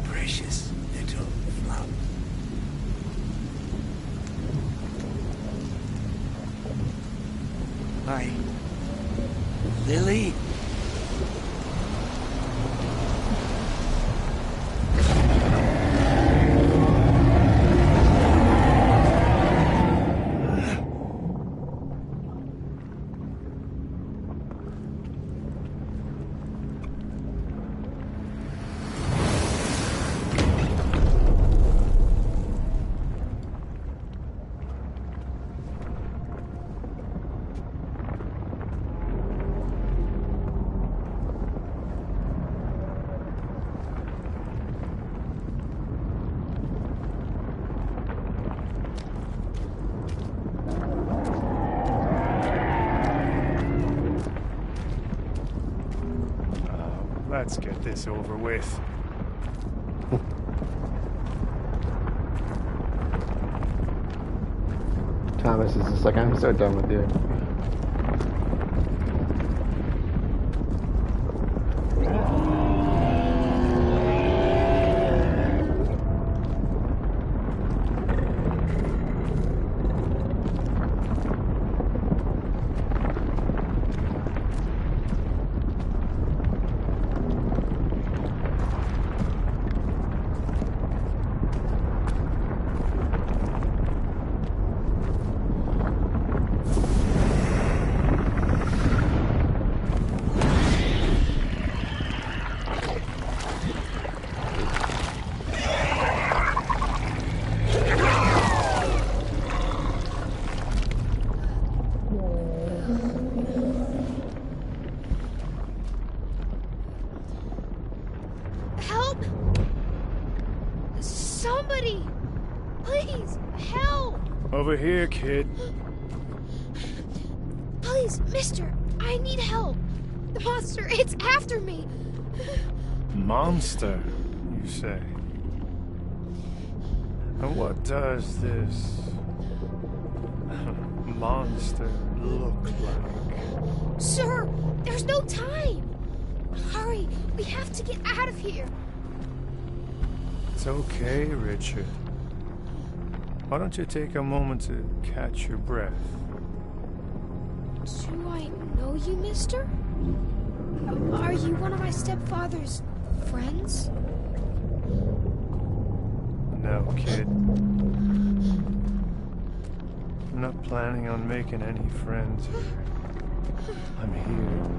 precious little flower. My lily. Let's get this over with. Thomas is just like, I'm so done with you. Help somebody! Please, help! Over here, kid. Please, mister, I need help. The monster, it's after me. Monster, you say? And what does this monster look like? Sir, there's no time. Hurry, we have to get out of here. It's okay, Richard. Why don't you take a moment to catch your breath? Do I know you, mister? Are you one of my stepfather's friends? No, kid. I'm not planning on making any friends here. I'm here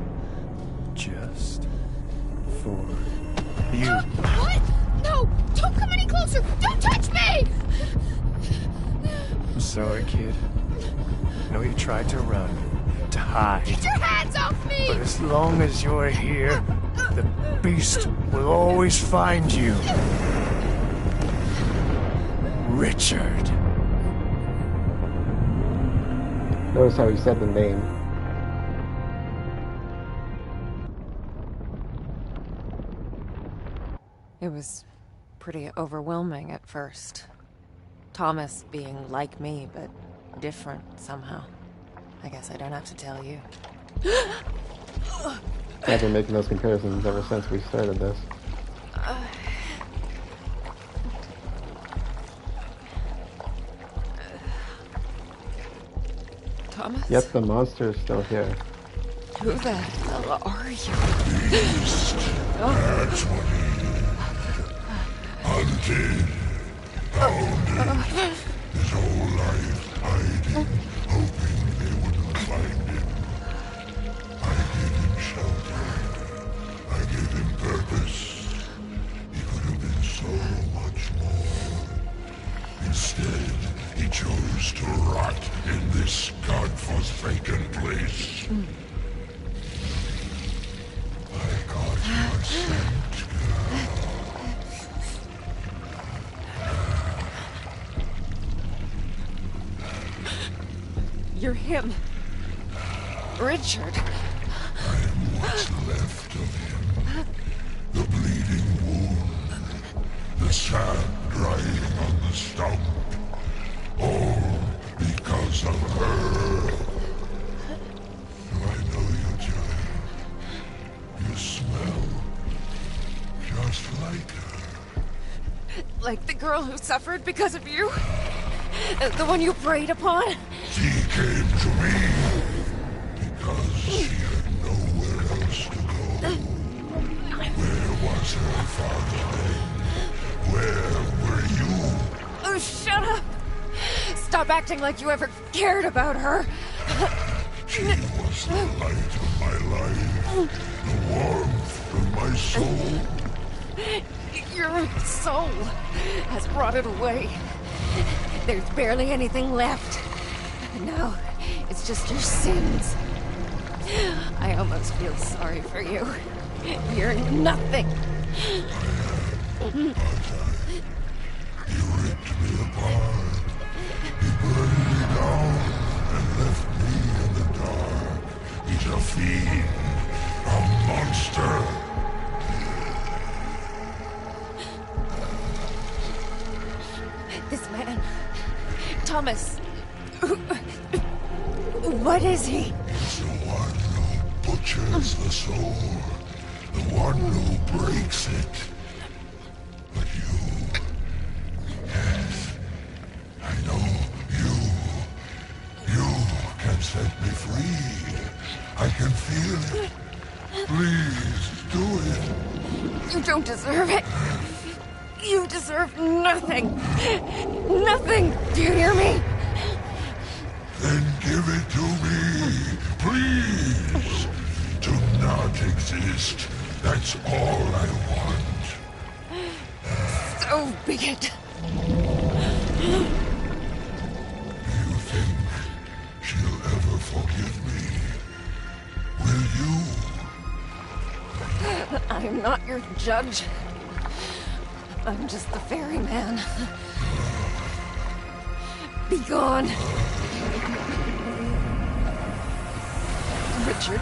just for you. What? No! Don't come any closer! Don't touch me! I'm sorry, kid. I know you tried to run, to hide. Get your hands off me! But as long as you're here, the beast will always find you. Richard. Notice how he said the name. It was pretty overwhelming at first. Thomas being like me, but different somehow. I guess I don't have to tell you. I've been making those comparisons ever since we started this. Thomas? Yet the monster is still here. Who the hell are you? Beast. That's what he is. Hunted. Hounded. His whole life hiding, hoping they wouldn't find him. I gave him shelter. I gave him purpose. He could have been so much more. Instead, he chose to rot in this godforsaken place. I got your scent, girl. You're him. Richard. I'm what's left of him. The bleeding wound. The sap drying on the stump. All because of her. I know you, Julie. You smell just like her. Like the girl who suffered because of you? The one you preyed upon? She came to me because she had nowhere else to go. Where was her father then? Where were you? Oh, shut up! Stop acting like you ever cared about her. She was the light of my life, the warmth of my soul. Your soul has rotted away. There's barely anything left. Now, it's just your sins. I almost feel sorry for you. You're nothing. He ripped me apart. He burned me down and left me in the dark. He's a fiend, a monster. This man, Thomas, what is he? He's the one who butchers the soul, the one who breaks it. But you, yes, I know you can set me free. I can feel it. Please, do it. You don't deserve it. You deserve nothing. Nothing. Do you hear me? Then give it to me, please. To not exist. That's all I want. So be it. Do you think she'll ever forgive me? Will you? I'm not your judge. I'm just the ferryman. Be gone. Richard.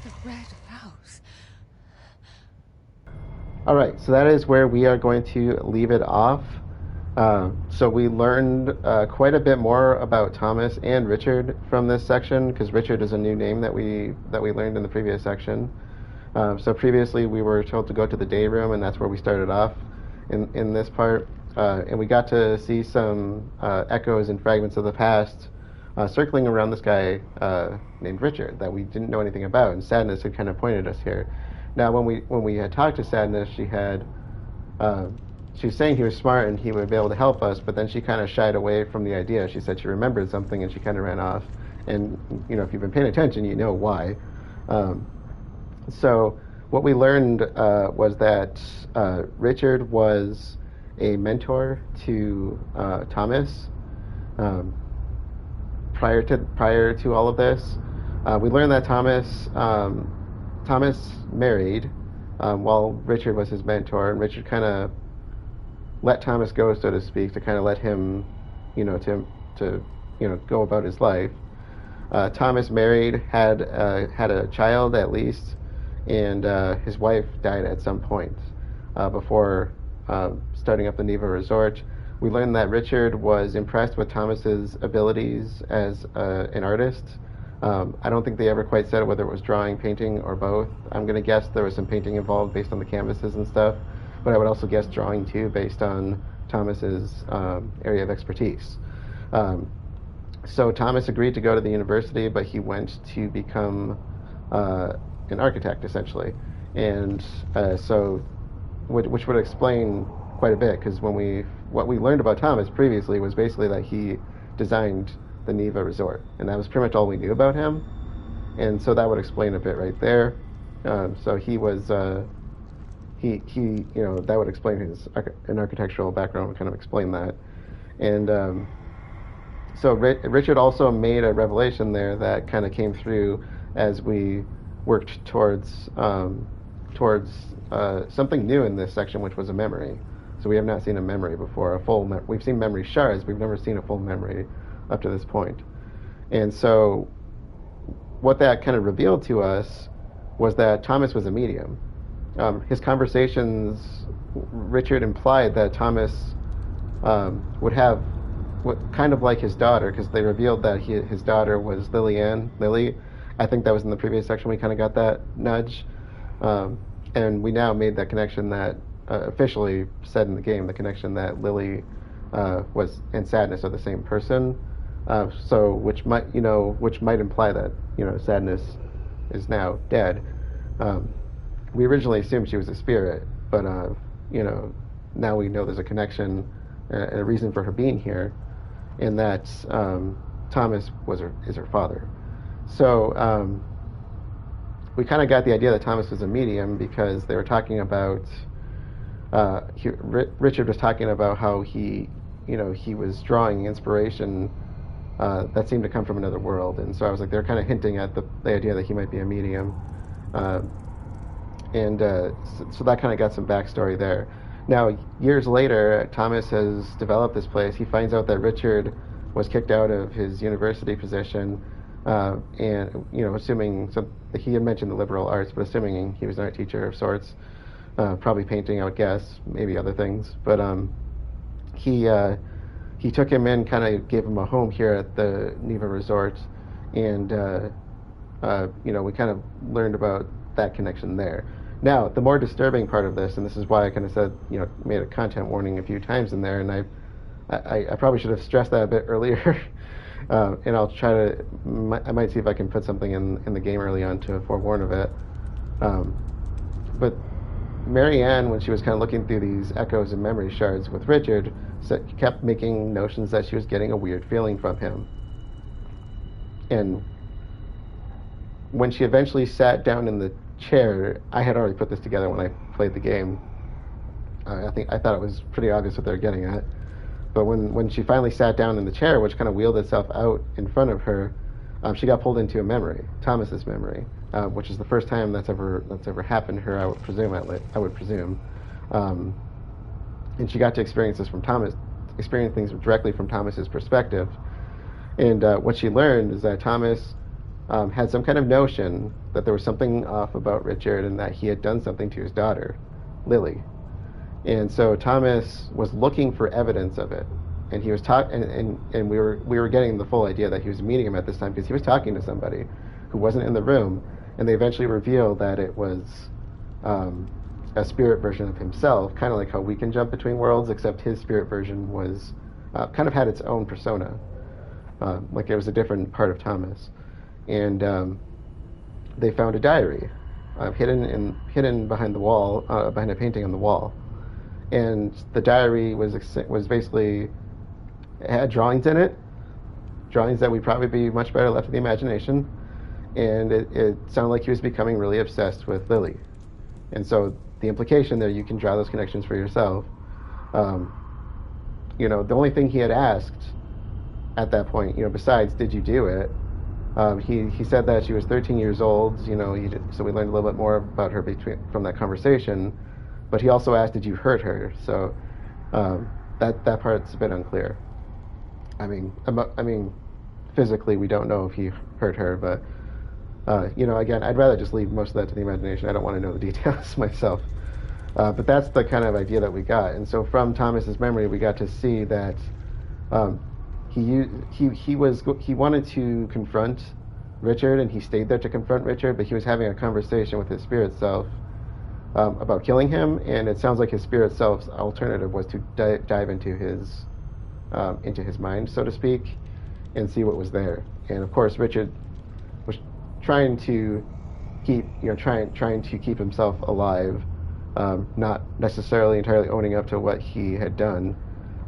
The Red House. All right, so that is where we are going to leave it off. So we learned quite a bit more about Thomas and Richard from this section, because Richard is a new name that we learned in the previous section. So previously we were told to go to the Dayroom, and that's where we started off in this part. And we got to see some echoes and fragments of the past circling around this guy named Richard that we didn't know anything about, and Sadness had kind of pointed us here. Now, when we had talked to Sadness, she was saying he was smart and he would be able to help us, but then she kind of shied away from the idea. She said she remembered something and she kind of ran off. And, you know, if you've been paying attention, you know why. So what we learned was that Richard was a mentor to Thomas prior to all of this. We learned that Thomas married while Richard was his mentor, and Richard kind of let Thomas go, so to speak, to kind of let him, to go about his life. Thomas married, had a child at least, and his wife died at some point before starting up the Neva Resort. We learned that Richard was impressed with Thomas's abilities as an artist. I don't think they ever quite said whether it was drawing, painting, or both. I'm going to guess there was some painting involved based on the canvases and stuff, but I would also guess drawing too, based on Thomas's area of expertise. So Thomas agreed to go to the university, but he went to become an architect, essentially. And which would explain quite a bit, because what we learned about Thomas previously was basically that he designed the Neva Resort, and that was pretty much all we knew about him. And so that would explain a bit right there. So he was that would explain an architectural background, would kind of explain that. And so Richard also made a revelation there that kind of came through as we worked towards something new in this section, which was a memory. So we have not seen a memory before. We've seen memory shards. We've never seen a full memory up to this point. And so what that kind of revealed to us was that Thomas was a medium. His conversations, Richard implied that Thomas would have kind of like his daughter, because they revealed that his daughter was Lily. I think that was in the previous section. We kind of got that nudge. And we now made that connection that officially said in the game, the connection that Lily and Sadness are the same person. So which might imply that Sadness is now dead. We originally assumed she was a spirit, but now we know there's a connection and a reason for her being here, and that Thomas is her father. So we kind of got the idea that Thomas was a medium because they were talking about Richard was talking about how he was drawing inspiration that seemed to come from another world, and so I was like, they're kind of hinting at the idea that he might be a medium, so that kind of got some backstory there. Now, years later, Thomas has developed this place. He finds out that Richard was kicked out of his university position, and assuming he had mentioned the liberal arts, but assuming he was an art teacher of sorts, probably painting, I would guess, maybe other things, but he took him in, kind of gave him a home here at the Neva Resort, and we kind of learned about that connection there. Now, the more disturbing part of this, and this is why I kind of said, made a content warning a few times in there, and I probably should have stressed that a bit earlier, and I'll try to, I might see if I can put something in the game early on to forewarn of it. But Marianne, when she was kind of looking through these echoes and memory shards with Richard, kept making notions that she was getting a weird feeling from him. And when she eventually sat down in the chair, I had already put this together when I played the game. I thought it was pretty obvious what they were getting at. But when she finally sat down in the chair, which kind of wheeled itself out in front of her, she got pulled into a memory, Thomas's memory, which is the first time that's ever happened to her. I would presume, and she got to experience things directly from Thomas's perspective. And what she learned is that Thomas had some kind of notion that there was something off about Richard and that he had done something to his daughter, Lily. And so Thomas was looking for evidence of it, and he was and we were getting the full idea that he was meeting him at this time because he was talking to somebody who wasn't in the room, and they eventually revealed that it was a spirit version of himself, kind of like how we can jump between worlds, except his spirit version was kind of had its own persona, like it was a different part of Thomas. And they found a diary hidden behind the wall, behind a painting on the wall. And the diary was basically, it had drawings in it, drawings that would probably be much better left to the imagination. And it sounded like he was becoming really obsessed with Lily. And so the implication there, you can draw those connections for yourself. The only thing he had asked at that point, besides, did you do it? He said that she was 13 years old, so we learned a little bit more about her from that conversation. But he also asked, did you hurt her? So that part's a bit unclear. I mean, physically we don't know if he hurt her, but again, I'd rather just leave most of that to the imagination. I don't want to know the details myself. But that's the kind of idea that we got. And so from Thomas's memory, we got to see that he wanted to confront Richard, and he stayed there to confront Richard, but he was having a conversation with his spirit self about killing him, and it sounds like his spirit self's alternative was to dive into his mind, so to speak, and see what was there. And of course, Richard was trying to keep himself alive, not necessarily entirely owning up to what he had done,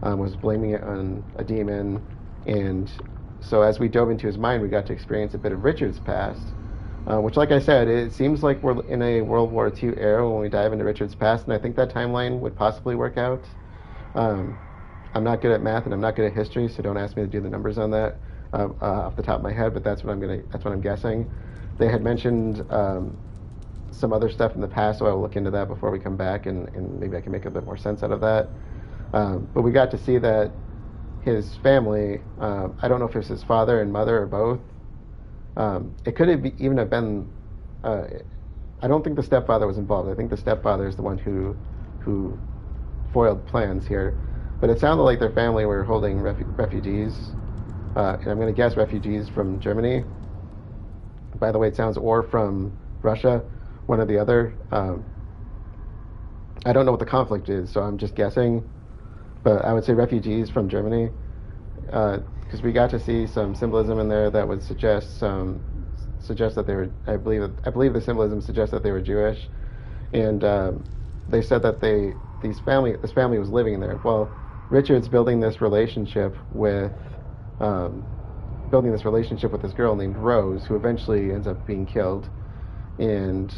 was blaming it on a demon. And so as we dove into his mind, we got to experience a bit of Richard's past, which, like I said, it seems like we're in a World War II era when we dive into Richard's past, and I think that timeline would possibly work out. I'm not good at math and I'm not good at history, so don't ask me to do the numbers on that off the top of my head, but that's what I'm guessing. They had mentioned some other stuff in the past, so I will look into that before we come back, and maybe I can make a bit more sense out of that. But we got to see that his family, I don't know if it was his father and mother or both. It could have even have been, I don't think the stepfather was involved. I think the stepfather is the one who foiled plans here. But it sounded like their family were holding refugees, and I'm going to guess refugees from Germany. By the way, it sounds, or from Russia, one or the other. I don't know what the conflict is, so I'm just guessing. But I would say refugees from Germany, because we got to see some symbolism in there that would suggest that they were. I believe the symbolism suggests that they were Jewish, and they said that this family was living there. Well, Richard's building this relationship with this girl named Rose, who eventually ends up being killed. And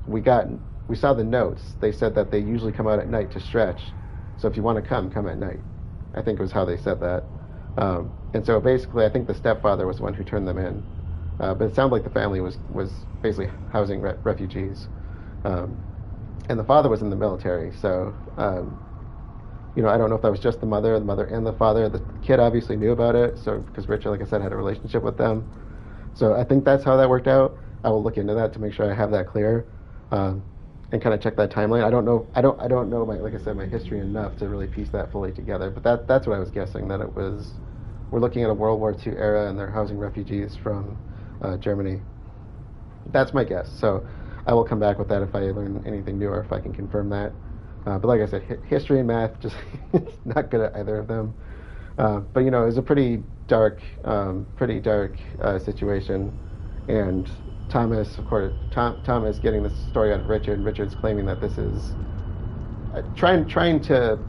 we saw the notes. They said that they usually come out at night to stretch. So if you want to come at night. I think was how they said that. And so basically, I think the stepfather was the one who turned them in. But it sounded like the family was basically housing refugees. And the father was in the military. So, I don't know if that was just the mother and the father. The kid obviously knew about it, so because Richard, like I said, had a relationship with them. So I think that's how that worked out. I will look into that to make sure I have that clear. And kind of check that timeline. I don't know like I said, my history enough to really piece that fully together. But that's what I was guessing, that it was, we're looking at a World War II era and they're housing refugees from Germany. That's my guess. So I will come back with that if I learn anything new or if I can confirm that. But like I said, history and math, just not good at either of them. But it was a pretty dark situation. And Thomas, of course, Thomas getting this story out of Richard, and Richard's claiming that this is trying to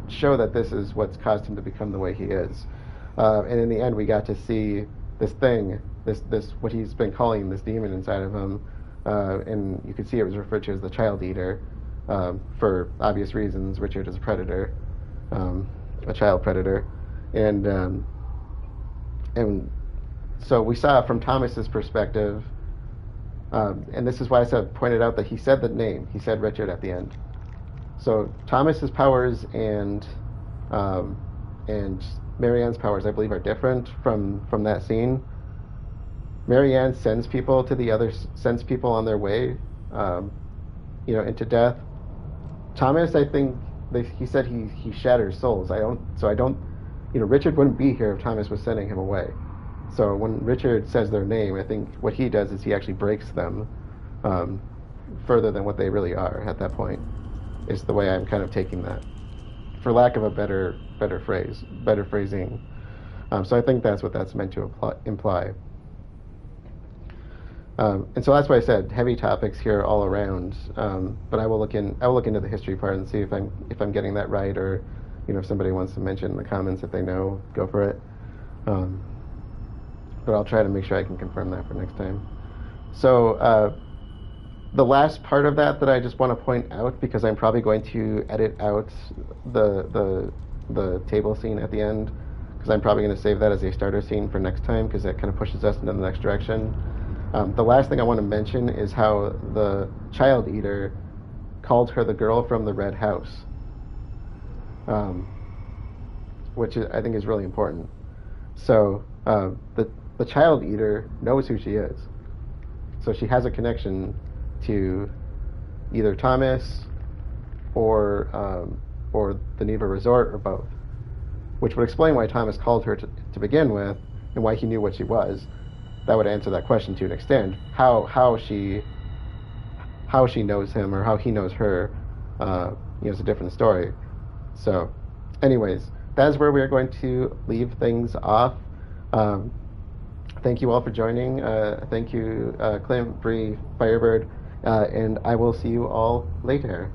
show that this is what's caused him to become the way he is. And in the end, we got to see this thing, this what he's been calling this demon inside of him, and you could see it was referred to as the Childeater, for obvious reasons. Richard is a predator, a child predator, and so we saw from Thomas's perspective, and this is why I pointed out that he said the name. He said Richard at the end. So Thomas's powers and Marianne's powers, I believe, are different from that scene. Marianne sends people to the other, sends people on their way, into death. Thomas, I think, he said he shatters souls. Richard wouldn't be here if Thomas was sending him away. So when Richard says their name, I think what he does is he actually breaks them further than what they really are at that point, is the way I'm kind of taking that, for lack of a better phrasing. So I think that's what that's meant to imply. And so that's why I said heavy topics here all around. But I will look into the history part and see if I'm getting that right, or if somebody wants to mention in the comments if they know, go for it. But I'll try to make sure I can confirm that for next time. So the last part of that I just want to point out, because I'm probably going to edit out the table scene at the end, because I'm probably going to save that as a starter scene for next time, because that kind of pushes us into the next direction. The last thing I want to mention is how the Childeater called her the girl from the red house, which I think is really important. So the Childeater knows who she is. So she has a connection to either Thomas or the Neva Resort, or both, which would explain why Thomas called her to begin with, and why he knew what she was. That would answer that question to an extent. How she knows him, or how he knows her, is a different story. So, anyways, that is where we are going to leave things off. Thank you all for joining. Thank you, Clint, Bree, Firebird, and I will see you all later.